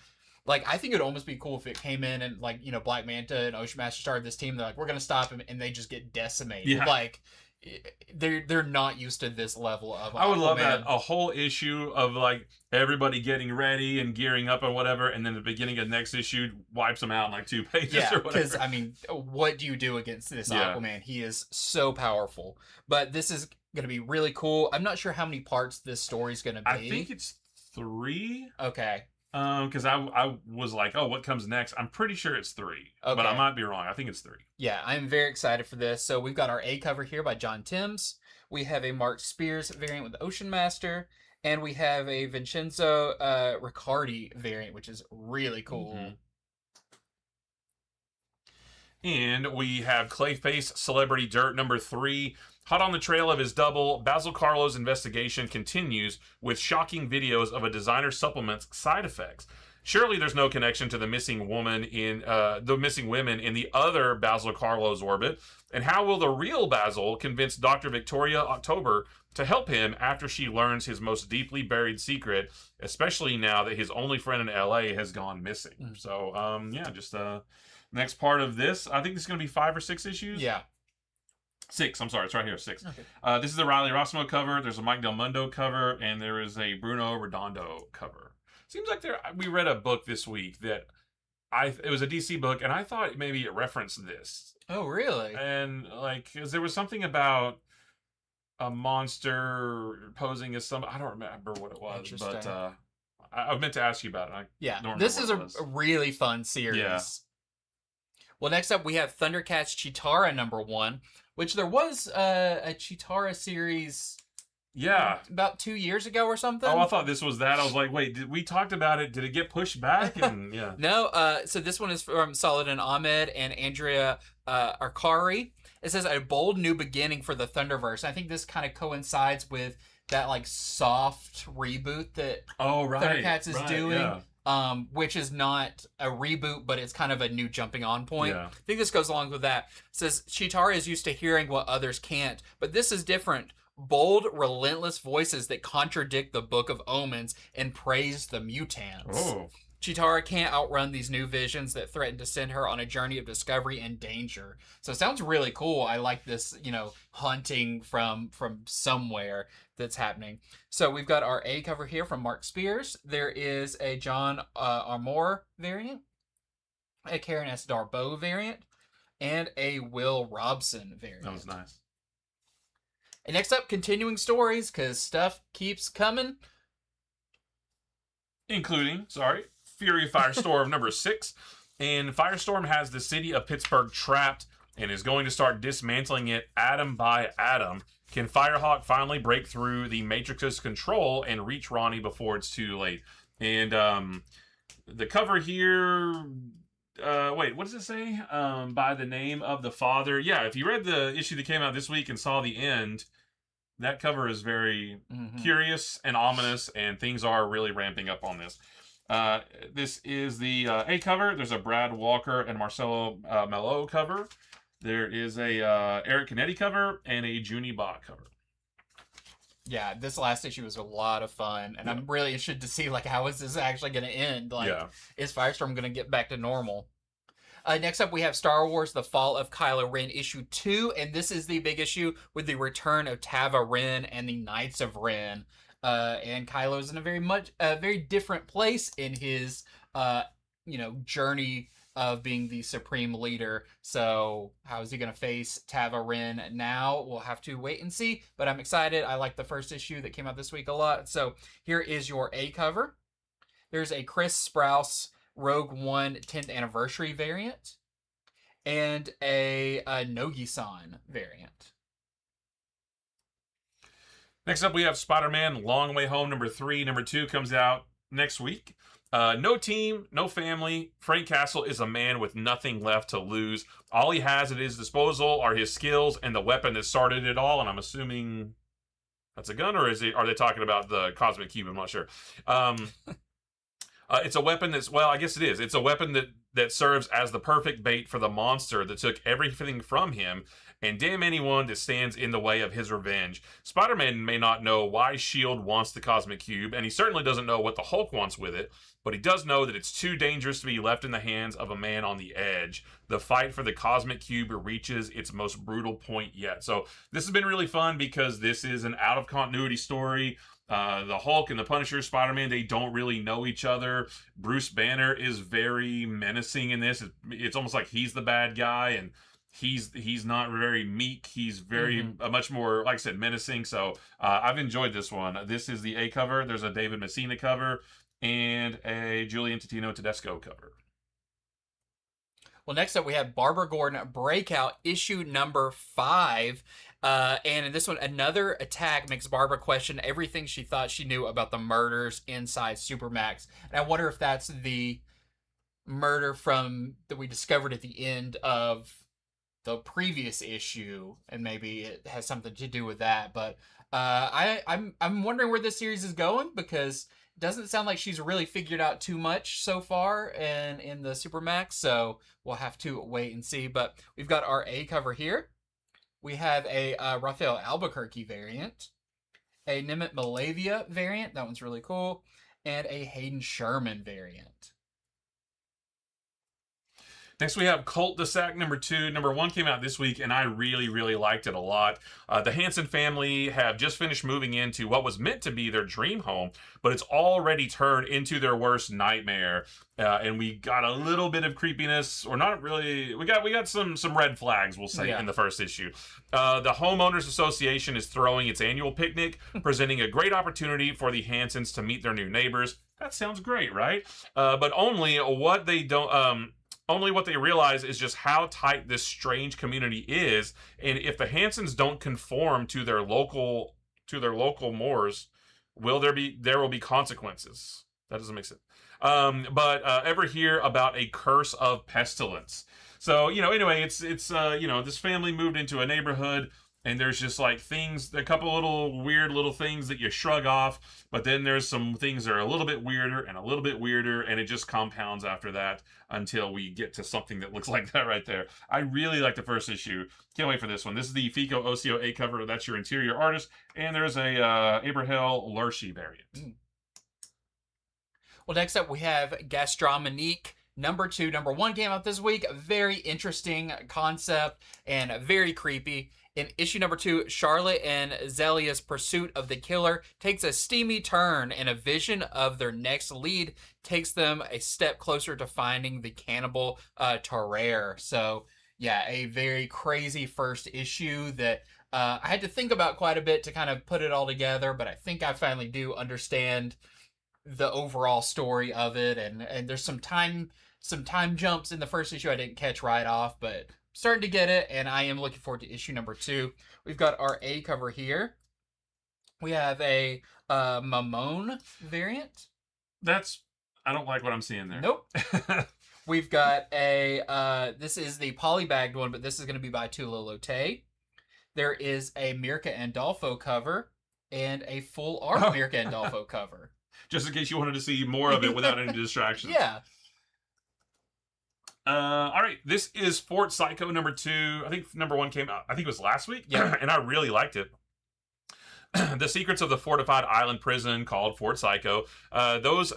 Like, I think it would almost be cool if it came in and, like, you know, Black Manta and Ocean Master started this team. They're like, we're going to stop him, and they just get decimated. Yeah. Like, they're not used to this level of Aquaman. I would love that. A whole issue of, like, everybody getting ready and gearing up and whatever, and then the beginning of the next issue wipes them out in, like, 2 pages or whatever. Because, I mean, what do you do against this Aquaman? He is so powerful. But this is going to be really cool. I'm not sure how many parts this story's going to be. I think it's 3. Okay. Because I was like, oh, what comes next? I'm pretty sure it's 3. Okay. But I might be wrong. I think it's 3. Yeah, I'm very excited for this. So we've got our A cover here by John Timms. We have a Mark Spears variant with the Ocean Master. And we have a Vincenzo Riccardi variant, which is really cool. And we have Clayface Celebrity Dirt number 3. Hot on the trail of his double, Basil Carlo's investigation continues with shocking videos of a designer supplement's side effects. Surely there's no connection to the missing women in the other Basil Carlo's orbit. And how will the real Basil convince Dr. Victoria October to help him after she learns his most deeply buried secret, especially now that his only friend in LA has gone missing? So, next part of this, I think this is going to be 5 or 6 issues. Yeah. 6, I'm sorry, it's right here, 6. Okay. This is the Riley Rossmo cover, there's a Mike Del Mundo cover, and there is a Bruno Redondo cover. Seems like we read a book this week that it was a DC book, and I thought maybe it referenced this. Oh, really? And, like, 'cause there was something about a monster posing as I don't remember what it was, but I meant to ask you about it. This is a really fun series. Yeah. Well, next up, we have Thundercat's Cheetara number 1, which there was a Cheetara series about 2 years ago or something. Oh, I thought this was that. I was like, wait, we talked about it. Did it get pushed back? And No, so this one is from Saladin Ahmed and Andrea Arcari. It says, a bold new beginning for the Thunderverse. I think this kind of coincides with that, like, soft reboot that Thundercats is doing. Yeah. Which is not a reboot, but it's kind of a new jumping on point. Yeah. I think this goes along with that. It says, Cheetara is used to hearing what others can't, but this is different. Bold, relentless voices that contradict the Book of Omens and praise the mutants. Oh. Cheetara can't outrun these new visions that threaten to send her on a journey of discovery and danger. So it sounds really cool. I like this, hunting from somewhere that's happening. So we've got our A cover here from Mark Spears. There is a John Armour variant, a Karen S. Darboe variant, and a Will Robson variant. That was nice. And next up, continuing stories, because stuff keeps coming. Including, Fury Firestorm number 6. And Firestorm has the city of Pittsburgh trapped and is going to start dismantling it atom by atom. Can Firehawk finally break through the Matrix's control and reach Ronnie before it's too late? And the cover here... wait, what does it say? By the name of the father. Yeah, if you read the issue that came out this week and saw the end, that cover is very curious and ominous, and things are really ramping up on this. This is the A cover. There's a Brad Walker and Marcelo Mello cover. There is a Eric Canetti cover and a Junie Ba cover. Yeah, this last issue was a lot of fun, and I'm really interested to see how is this actually going to end? Is Firestorm going to get back to normal? Next up, we have Star Wars: The Fall of Kylo Ren, issue 2, and this is the big issue with the return of Tava Ren and the Knights of Ren. And Kylo's in a very different place in his, journey of being the supreme leader. So how is he going to face Tava Ren now? We'll have to wait and see, but I'm excited. I like the first issue that came out this week a lot. So here is your A cover. There's a Chris Sprouse Rogue One 10th anniversary variant and a Nogi-san variant. Next up, we have Spider-Man Long Way Home number 3. Number 2 comes out next week. No team, no family. Frank Castle is a man with nothing left to lose. All he has at his disposal are his skills and the weapon that started it all. And I'm assuming that's a gun, or are they talking about the Cosmic Cube? I'm not sure. It's a weapon I guess it is. It's a weapon that serves as the perfect bait for the monster that took everything from him, and damn anyone that stands in the way of his revenge. Spider-Man may not know why S.H.I.E.L.D. wants the Cosmic Cube, and he certainly doesn't know what the Hulk wants with it, but he does know that it's too dangerous to be left in the hands of a man on the edge. The fight for the Cosmic Cube reaches its most brutal point yet. So this has been really fun because this is an out-of-continuity story. The Hulk and the Punisher, Spider-Man, they don't really know each other. Bruce Banner is very menacing in this. It's almost like he's the bad guy, and he's not very meek. He's very much more, like I said, menacing. So I've enjoyed this one. This is the A cover. There's a David Messina cover and a Julian Totino Tedesco cover. Well, next up we have Barbara Gordon Breakout, issue number 5. And in this one, another attack makes Barbara question everything she thought she knew about the murders inside Supermax. And I wonder if that's the murder that we discovered at the end of the previous issue, and maybe it has something to do with that. But I'm wondering where this series is going, because it doesn't sound like she's really figured out too much so far in the Supermax. So we'll have to wait and see. But we've got our A cover here. We have a Raphael Albuquerque variant, a Nemeth Malavia variant, that one's really cool, and a Hayden Sherman variant. Next, we have Cult-de-Sac number 2. Number 1 came out this week, and I really, really liked it a lot. The Hansen family have just finished moving into what was meant to be their dream home, but it's already turned into their worst nightmare. And we got a little bit of creepiness, or not really. We got some red flags, we'll say, in the first issue. The Homeowners Association is throwing its annual picnic, presenting a great opportunity for the Hansens to meet their new neighbors. That sounds great, right? But only what they realize is just how tight this strange community is, and if the Hansens don't conform to their local mores, there will be consequences. That doesn't make sense. But ever hear about a curse of pestilence? So anyway, it's this family moved into a neighborhood, and there's just like things, a couple little weird little things that you shrug off, but then there's some things that are a little bit weirder and a little bit weirder, and it just compounds after that until we get to something that looks like that right there. I really like the first issue. Can't wait for this one. This is the Fico Ocio A cover. That's your interior artist, and there's a Abraham Lurshi variant. Well, next up we have Gastronomique. Number 2. Number 1 came out this week. A very interesting concept and very creepy. In issue number 2, Charlotte and Zelia's pursuit of the killer takes a steamy turn, and a vision of their next lead takes them a step closer to finding the cannibal Tarare. So, yeah, a very crazy first issue that I had to think about quite a bit to kind of put it all together, but I think I finally do understand the overall story of it, and there's some time jumps in the first issue I didn't catch right off, but starting to get it, and I am looking forward to issue number 2. We've got our A cover here. We have a Mamone variant. I don't like what I'm seeing there. Nope. We've got a, this is the polybagged one, but this is going to be by Tula Lotte. There is a Mirka Andolfo cover and a full art Mirka Andolfo cover. Just in case you wanted to see more of it without any distractions. Yeah. All right, this is Fort Psycho number 2. I think number 1 came out, I think it was last week. Yeah. And I really liked it. The secrets of the fortified island prison called Fort Psycho. Those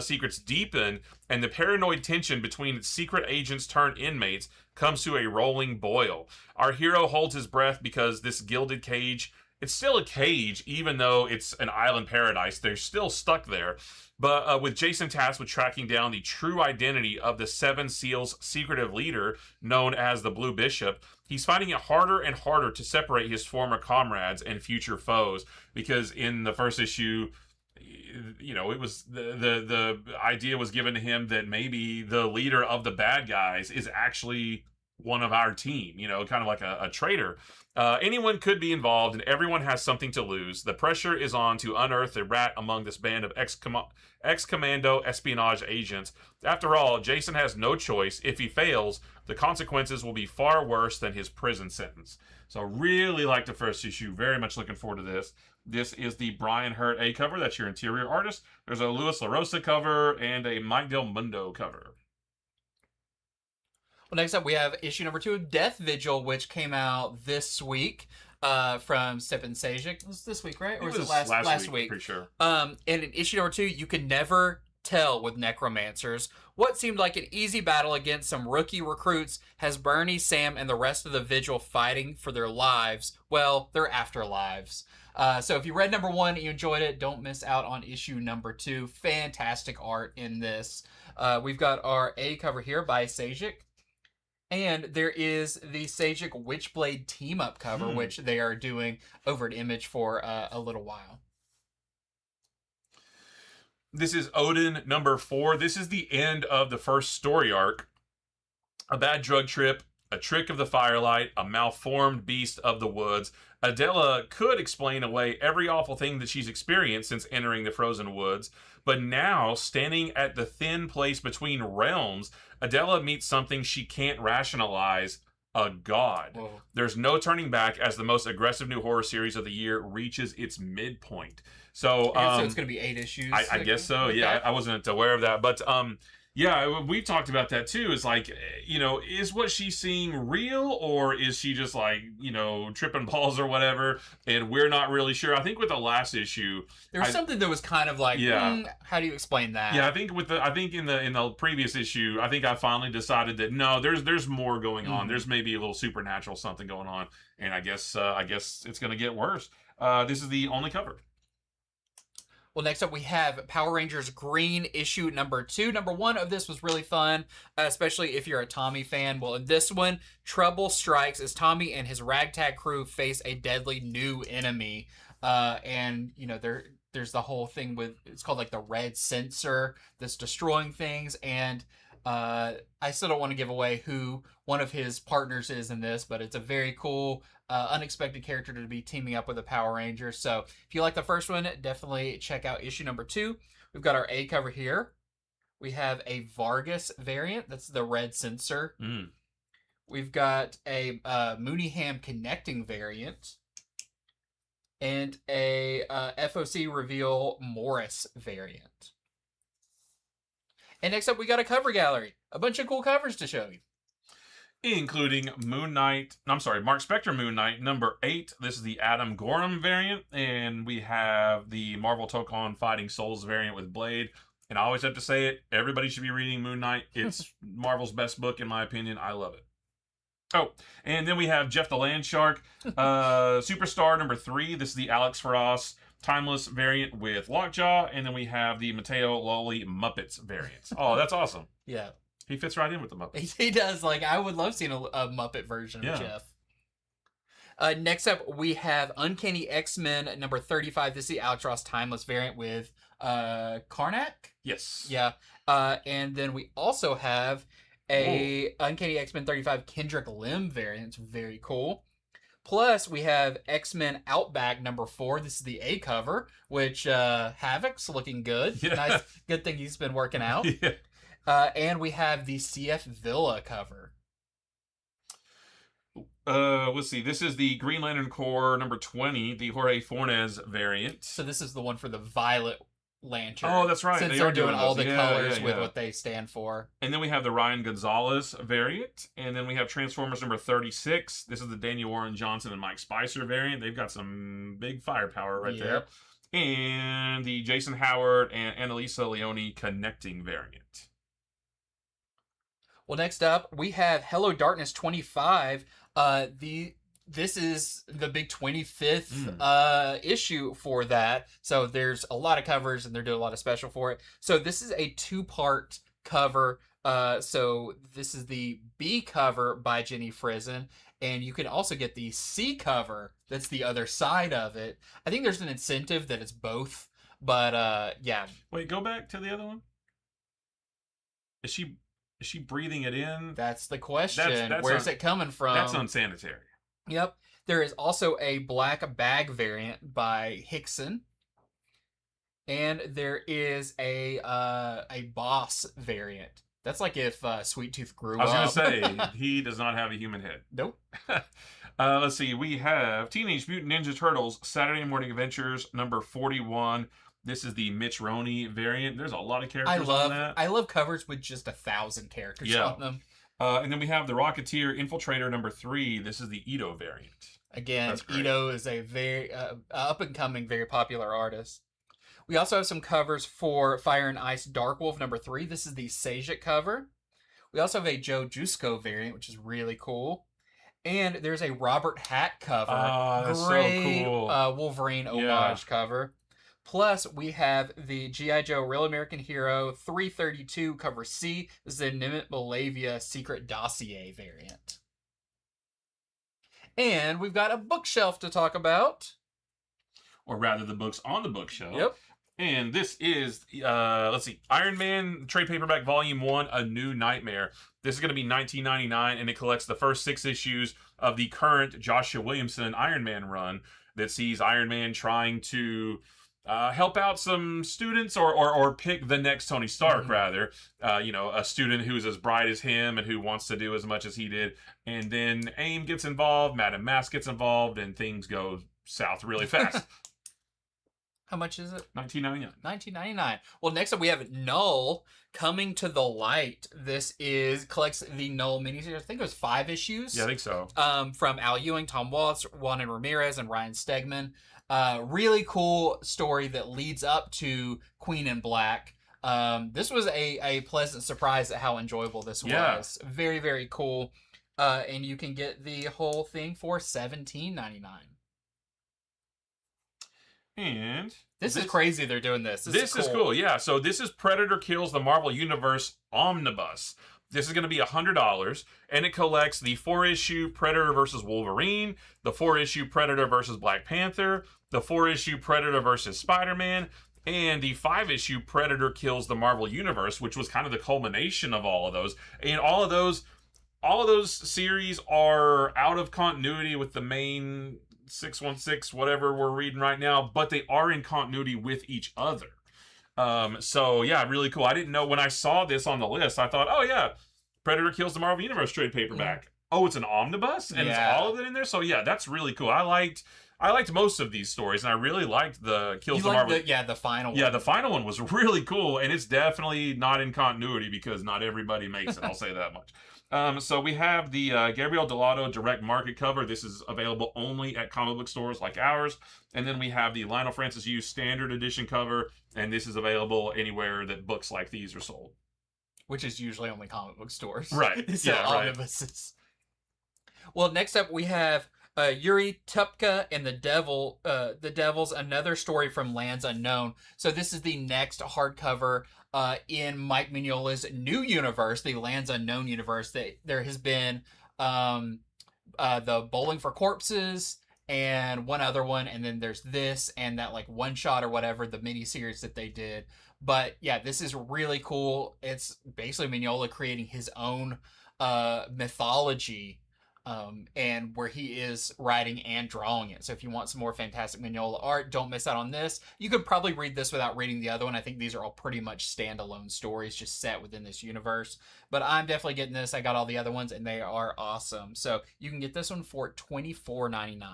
secrets deepen, and the paranoid tension between secret agents turned inmates comes to a rolling boil. Our hero holds his breath because this gilded cage, it's still a cage, even though it's an island paradise. They're still stuck there. But with Jason tasked with tracking down the true identity of the Seven Seals' secretive leader, known as the Blue Bishop, he's finding it harder and harder to separate his former comrades and future foes. Because in the first issue, you know, it was the idea was given to him that maybe the leader of the bad guys is actually one of our team, you know, kind of like a traitor. Anyone could be involved, and everyone has something to lose. The pressure is on to unearth the rat among this band of ex-commando espionage agents. After all, Jason has no choice. If he fails, the consequences will be far worse than his prison sentence. So really like the first issue. Very much looking forward to this. This is the Brian Hurt A cover. That's your interior artist. There's a Luis LaRosa cover and a Mike Del Mundo cover. Well, next up we have issue number 2 of Death Vigil, which came out this week from Stepan Sajic. It was this week, right? Or was it last week? Pretty sure. And in issue number 2, you can never tell with necromancers. What seemed like an easy battle against some rookie recruits has Bernie, Sam, and the rest of the Vigil fighting for their lives. Well, their afterlives. So if you read number 1 and you enjoyed it, don't miss out on issue number 2. Fantastic art in this. We've got our A cover here by Sajic. And there is the Sajic Witchblade team-up cover, which they are doing over at Image for a little while. This is Odin number 4. This is the end of the first story arc. A bad drug trip, a trick of the firelight, a malformed beast of the woods. Adela could explain away every awful thing that she's experienced since entering the frozen woods. But now, standing at the thin place between realms, Adela meets something she can't rationalize: a god. Whoa. There's no turning back as the most aggressive new horror series of the year reaches its midpoint. So, so it's going to be 8 issues? I guess so, okay. yeah. I wasn't aware of that. But, yeah, we've talked about that too. It's like, you know, is what she's seeing real, or is she just like, you know, tripping balls or whatever? And we're not really sure. I think with the last issue, there was something that was kind of like, how do you explain that? Yeah, I think in the previous issue, I think I finally decided that no, there's more going on. There's maybe a little supernatural something going on, and I guess it's gonna get worse. This is the only cover. Well, next up we have Power Rangers Green issue number 2. Number 1 of this was really fun, especially if you're a Tommy fan. Well, in this one, trouble strikes as Tommy and his ragtag crew face a deadly new enemy. And, you know, there's the whole thing with, it's called like the red sensor that's destroying things. And I still don't want to give away who one of his partners is in this, but it's a very cool, unexpected character to be teaming up with a Power Ranger. So if you like the first one, definitely check out issue number 2. We've got our A cover here. We have a Vargas variant. That's the red sensor. We've got a Mooneyham connecting variant. And a FOC reveal Morris variant. And next up, we got a cover gallery. A bunch of cool covers to show you. Including Mark Spector Moon Knight number 8. This is the Adam Gorham variant. And we have the Marvel Tokon Fighting Souls variant with Blade. And I always have to say it, everybody should be reading Moon Knight. It's Marvel's best book, in my opinion. I love it. Oh, and then we have Jeff the Land Shark, Superstar number 3. This is the Alex Frost Timeless variant with Lockjaw. And then we have the Mateo Lolly Muppets variant. Oh, that's awesome. Yeah. He fits right in with the Muppets. He does. Like, I would love seeing a Muppet version of Jeff. Next up, we have Uncanny X-Men number 35. This is the Alex Ross Timeless variant with Karnak? Yes. Yeah. And then we also have a Uncanny X-Men 35 Kendrick Lim variant. It's very cool. Plus, we have X-Men Outback number 4. This is the A cover, which Havoc's looking good. Yeah. Nice. Good thing he's been working out. Yeah. And we have the CF Villa cover. Let's see. This is the Green Lantern Corps number 20, the Jorge Fornes variant. So this is the one for the Violet Lantern. Oh, that's right. Since They they're are doing all those. the colors with what they stand for. And then we have the Ryan Gonzalez variant. And then we have Transformers number 36. This is the Daniel Warren Johnson and Mike Spicer variant. They've got some big firepower right there. And the Jason Howard and Annalisa Leone connecting variant. Well, next up, we have Hello Darkness 25. This is the big 25th issue for that. So there's a lot of covers and they're doing a lot of special for it. So this is a 2-part cover. So this is the B cover by Jenny Frison. And you can also get the C cover. That's the other side of it. I think there's an incentive that it's both. But yeah. Wait, go back to the other one. Is she breathing it in? That's the question. That's Where's it coming from? That's unsanitary. Yep. There is also a black bag variant by Hickson. And there is a boss variant. That's like if Sweet Tooth grew up. I was going to say, he does not have a human head. Nope. Let's see. We have Teenage Mutant Ninja Turtles Saturday Morning Adventures number 41. This is the Mitch Roney variant. There's a lot of characters on that. I love covers with just 1,000 characters on them. And then we have the Rocketeer Infiltrator number 3. This is the Ito variant. Again, Ito is a very up-and-coming, very popular artist. We also have some covers for Fire and Ice Dark Wolf number 3. This is the Sajic cover. We also have a Joe Jusko variant, which is really cool. And there's a Robert Hack cover. That's Great, so cool. Wolverine homage cover. Plus, we have the G.I. Joe Real American Hero 332 cover C. This is the Nimit Malavia Secret Dossier variant. And we've got a bookshelf to talk about. Or rather, the books on the bookshelf. Yep. And this is, let's see, Iron Man Trade Paperback Volume 1, A New Nightmare. This is going to be $19.99, and it collects the first 6 issues of the current Joshua Williamson Iron Man run that sees Iron Man trying to help out some students or pick the next Tony Stark, rather. A student who's as bright as him and who wants to do as much as he did. And then AIM gets involved, Madame Mask gets involved, and things go south really fast. How much is it? $19.99. $19.99. Well, next up we have Knull Coming to the Light. This collects the Knull miniseries. I think it was 5 issues. Yeah, I think so. From Al Ewing, Tom Waltz, Juan Ramirez, and Ryan Stegman. Really cool story that leads up to Queen in Black. This was a pleasant surprise at how enjoyable this was. Very, very cool. And you can get the whole thing for $17.99. And this is crazy they're doing this. This is cool, yeah. So this is Predator Kills the Marvel Universe Omnibus. This is going to be $100, and it collects the 4-issue Predator versus Wolverine, the 4-issue Predator versus Black Panther, the 4-issue Predator versus Spider-Man, and the 5-issue Predator Kills the Marvel Universe, which was kind of the culmination of all of those. And all of those series are out of continuity with the main 616 whatever we're reading right now, but they are in continuity with each other. So yeah, really cool. I didn't know when I saw this on the list. I thought, oh yeah, Predator Kills the Marvel Universe trade paperback. Oh, it's an omnibus and it's all of it in there. So yeah, that's really cool. I liked I liked most of these stories, and I really liked the Kills the Marvel. The final one. Yeah, the final one was really cool, and it's definitely not in continuity because not everybody makes it. I'll say that much. So we have the Gabriel Delato direct market cover. This is available only at comic book stores like ours. And then we have the Lionel Francis Yu standard edition cover, and this is available anywhere that books like these are sold. Which is usually only comic book stores. Right. So omnibuses. Well, next up we have Yuri Tupka and the Devils, another story from Lands Unknown. So this is the next hardcover in Mike Mignola's new universe, the Lands Unknown universe. There has been the Bowling for Corpses and one other one, and then there's this and that like one shot or whatever, the miniseries that they did. But yeah, this is really cool. It's basically Mignola creating his own mythology, and where he is writing and drawing it. So if you want some more fantastic Mignola art, don't miss out on this. You could probably read this without reading the other one. I think these are all pretty much standalone stories just set within this universe. But I'm definitely getting this. I got all the other ones, and they are awesome. So you can get this one for $24.99.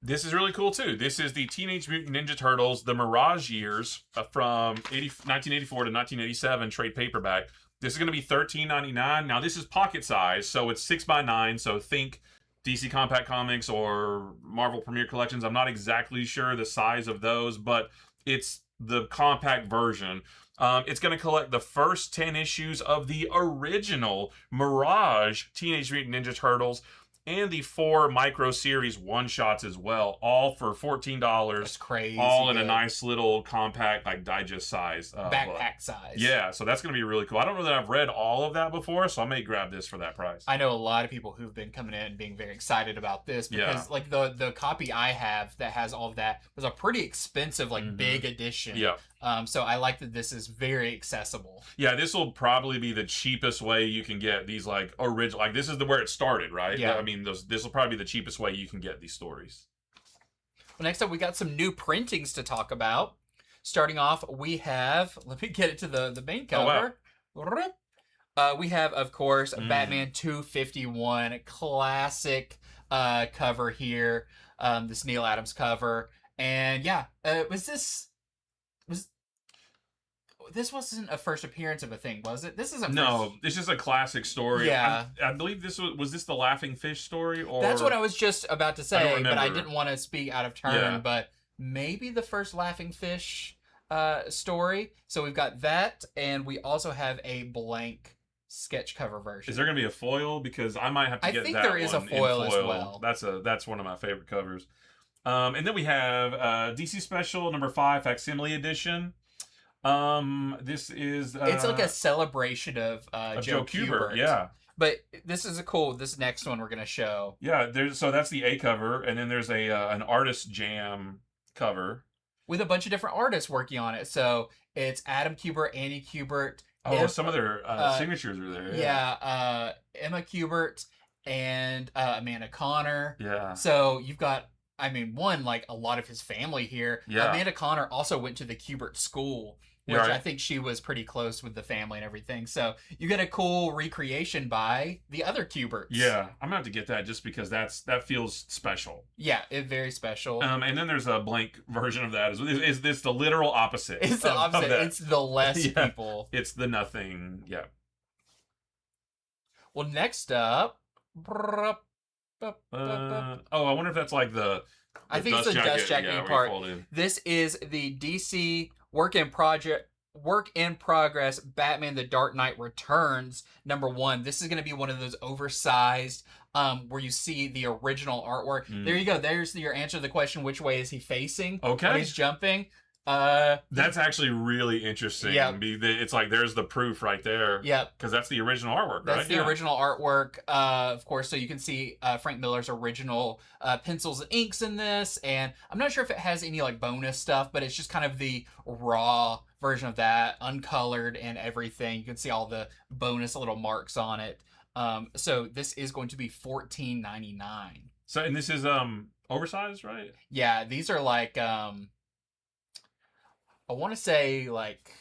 This is really cool, too. This is the Teenage Mutant Ninja Turtles, the Mirage years from 1984 to 1987 trade paperback. This is going to be $13.99. Now, this is pocket size, so it's 6x9, so think DC Compact Comics or Marvel Premier Collections. I'm not exactly sure the size of those, but it's the compact version. It's going to collect the first 10 issues of the original Mirage Teenage Mutant Ninja Turtles, and the 4 micro series one-shots as well, all for $14. That's crazy. All in a nice little compact, like, digest size. Backpack size. Yeah, so that's going to be really cool. I don't know that I've read all of that before, so I may grab this for that price. I know a lot of people who've been coming in and being very excited about this because, like, the copy I have that has all of that was a pretty expensive, like, big edition. Yeah. So I like that this is very accessible. Yeah, this will probably be the cheapest way you can get these, like, original. Like, this is where it started, right? Yeah. I mean, this will probably be the cheapest way you can get these stories. Well, next up, we got some new printings to talk about. Starting off, we have, let me get it to the main cover. Oh, wow. We have, of course, Batman 251, classic cover here. This Neil Adams cover. And yeah, this wasn't a first appearance of a thing, was it? This is it's just a classic story. Yeah. I believe this was this the Laughing Fish story? Or that's what I was just about to say, but I didn't want to speak out of turn. But maybe the first Laughing Fish story. So we've got that, and we also have a blank sketch cover version. Is there going to be a foil? Because I might have to get that one. I think there is a foil as well. That's one of my favorite covers. And then we have DC Special number 5 Facsimile Edition. This is it's like a celebration of Joe Kubert. Yeah. But this next one we're gonna show. Yeah, so that's the A cover, and then there's an artist jam cover with a bunch of different artists working on it. So it's Adam Kubert, Andy Kubert. Some of their signatures are there. Yeah, Emma Kubert and Amanda Connor. Yeah. So you've got, like a lot of his family here. Yeah. Amanda Connor also went to the Kubert school, which I think she was pretty close with the family and everything. So you get a cool recreation by the other Kuberts. Yeah, I'm gonna have to get that just because that feels special. Yeah, very special. And then there's a blank version of that. Is this the literal opposite? It's the opposite. It's the less people. It's the nothing. Yeah. Well, next up. I wonder if that's like the I think it's the dust jacket part. This is the DC Work in Progress Batman The Dark Knight Returns #1. This is going to be one of those oversized where you see the original artwork. There you go. There's your answer to the question, which way is he facing when he's jumping. That's actually really interesting. Yeah. It's like there's the proof right there. Yeah. Because that's the original artwork, right? That's the original artwork, of course. So you can see Frank Miller's original pencils and inks in this. And I'm not sure if it has any like bonus stuff, but it's just kind of the raw version of that, uncolored and everything. You can see all the bonus little marks on it. So this is going to be $14.99. So, and this is oversized, right? Yeah, these are like I want to say like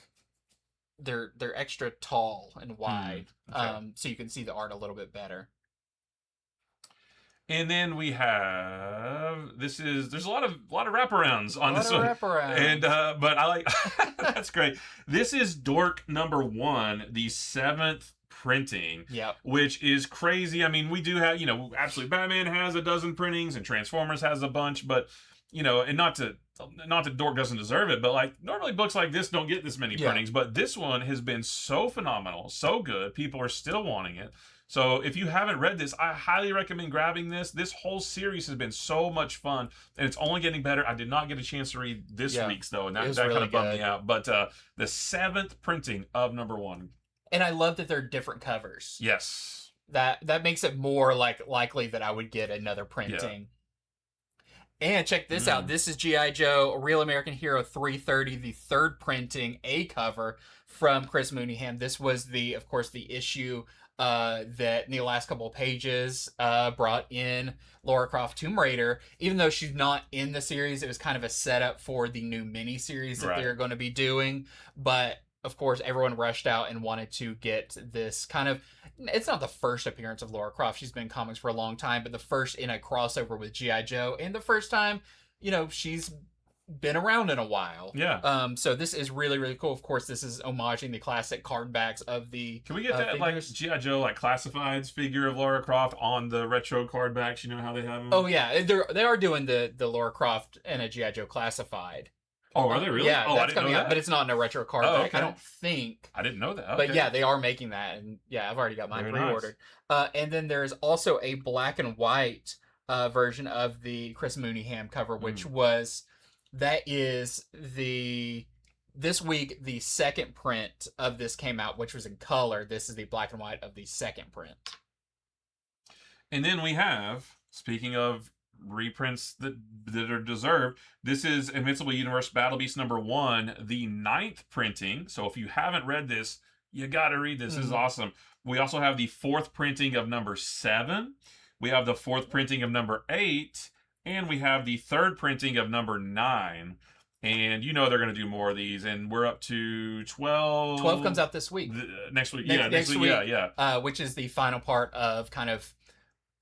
they're extra tall and wide, Okay. so you can see the art a little bit better. And then we have there's a lot of wraparounds on this one. Wraparounds. And but I like that's great. This is Dork number 1, the 7th printing. Yep. Which is crazy. I mean, we do have, Absolute Batman has a dozen printings and Transformers has a bunch, but and not that Dork doesn't deserve it, but like normally books like this don't get this many printings, but this one has been so phenomenal, so good. People are still wanting it. So if you haven't read this, I highly recommend grabbing this. This whole series has been so much fun, and it's only getting better. I did not get a chance to read this week's, though, and that really kind of bummed me out. But the 7th printing of number 1. And I love that they're different covers. Yes. That makes it more likely that I would get another printing. Yeah. And check this out. This is G.I. Joe, Real American Hero 330, the 3rd printing, A cover from Chris Mooneyham. This was of course, the issue that in the last couple of pages brought in Lara Croft Tomb Raider. Even though she's not in the series, it was kind of a setup for the new mini-series that they're going to be doing. But, of course, everyone rushed out and wanted to get this kind of... It's not the first appearance of Lara Croft. She's been in comics for a long time, but the first in a crossover with G.I. Joe. And the first time, she's been around in a while. Yeah. So this is really, really cool. Of course, this is homaging the classic card backs of the... Can we get that figures? Like G.I. Joe classifieds figure of Lara Croft on the retro card backs? You know how they have them? Oh yeah, they are doing the Lara Croft and a G.I. Joe classified. Oh, are they really? Yeah, oh, that's coming out, but it's not in a retro card back. Okay. I don't think. I didn't know that. Okay. But yeah, they are making that, and yeah, I've already got mine pre-ordered. Nice. And then there's also a black and white version of the Chris Mooneyham cover, which is this week the 2nd print of this came out, which was in color. This is the black and white of the 2nd print. And then we have, speaking of reprints that are deserved, this is Invincible Universe Battle Beast number 1, the 9th printing. So if you haven't read this, you gotta read this. This is awesome. We also have the 4th printing of number 7. We have the 4th printing of number 8. And we have the 3rd printing of number 9. And they're going to do more of these. And we're up to 12. 12 comes out this week. Next week. Next week. Yeah. Which is the final part of kind of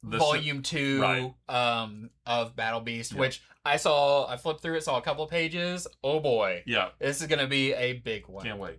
volume 2 of Battle Beast, which I flipped through it, saw a couple of pages. Oh boy. Yeah. This is going to be a big one. Can't wait.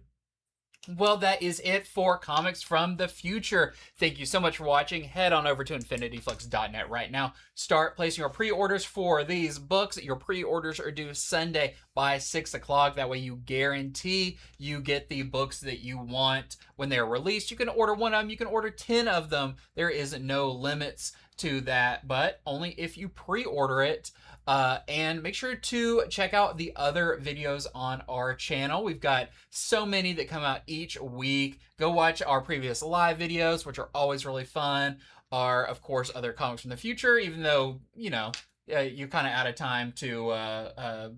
Well, that is it for Comics from the Future. Thank you so much for watching. Head on over to infinityflix.net right now. Start placing your pre-orders for these books. Your pre-orders are due Sunday by 6 o'clock. That way you guarantee you get the books that you want when they're released. You can order one of them. You can order 10 of them. There is no limits to that, but only if you pre-order it. And make sure to check out the other videos on our channel. We've got so many that come out each week. Go watch our previous live videos, which are always really fun. Our, of course, other Comics from the Future, even though, you're kind of out of time to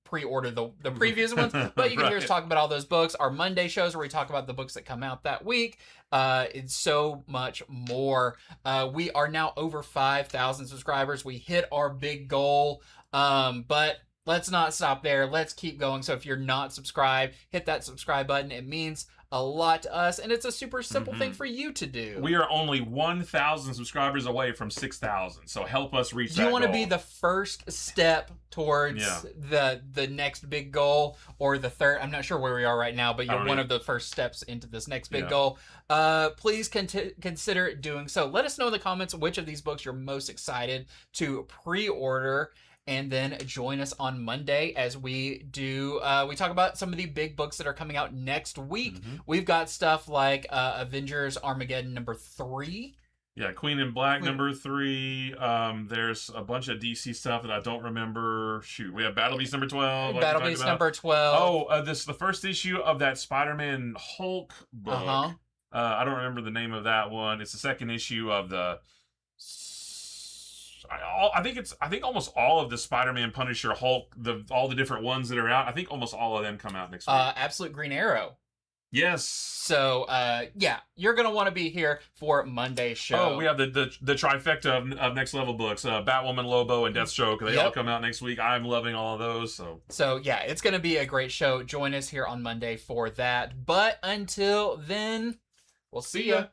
pre-order the previous ones, but you can hear us talk about all those books. Our Monday shows where we talk about the books that come out that week. It's so much more. We are now over 5,000 subscribers. We hit our big goal, but let's not stop there. Let's keep going. So if you're not subscribed, hit that subscribe button. It means a lot to us, and it's a super simple thing for you to do. We are only 1,000 subscribers away from 6,000, so help us reach that goal. You want to be the first step towards the next big goal, or the third. I'm not sure where we are right now, but you're one of the first steps into this next big goal. Please consider doing so. Let us know in the comments which of these books you're most excited to pre-order. And then join us on Monday as we do, we talk about some of the big books that are coming out next week. We've got stuff like Avengers Armageddon number 3. Yeah, Queen in Black number 3. There's a bunch of DC stuff that I don't remember. Shoot, we have Battle Beast number 12. Battle Beast number 12. Oh, this is the first issue of that Spider-Man Hulk book. I don't remember the name of that one. It's the second issue of the... I think almost all of the Spider-Man, Punisher, Hulk, all the different ones that are out, I think almost all of them come out next week. Absolute Green Arrow. Yes. So, you're going to want to be here for Monday's show. Oh, we have the trifecta of next level books, Batwoman, Lobo, and Deathstroke. They all come out next week. I'm loving all of those. So it's going to be a great show. Join us here on Monday for that. But until then, we'll see ya.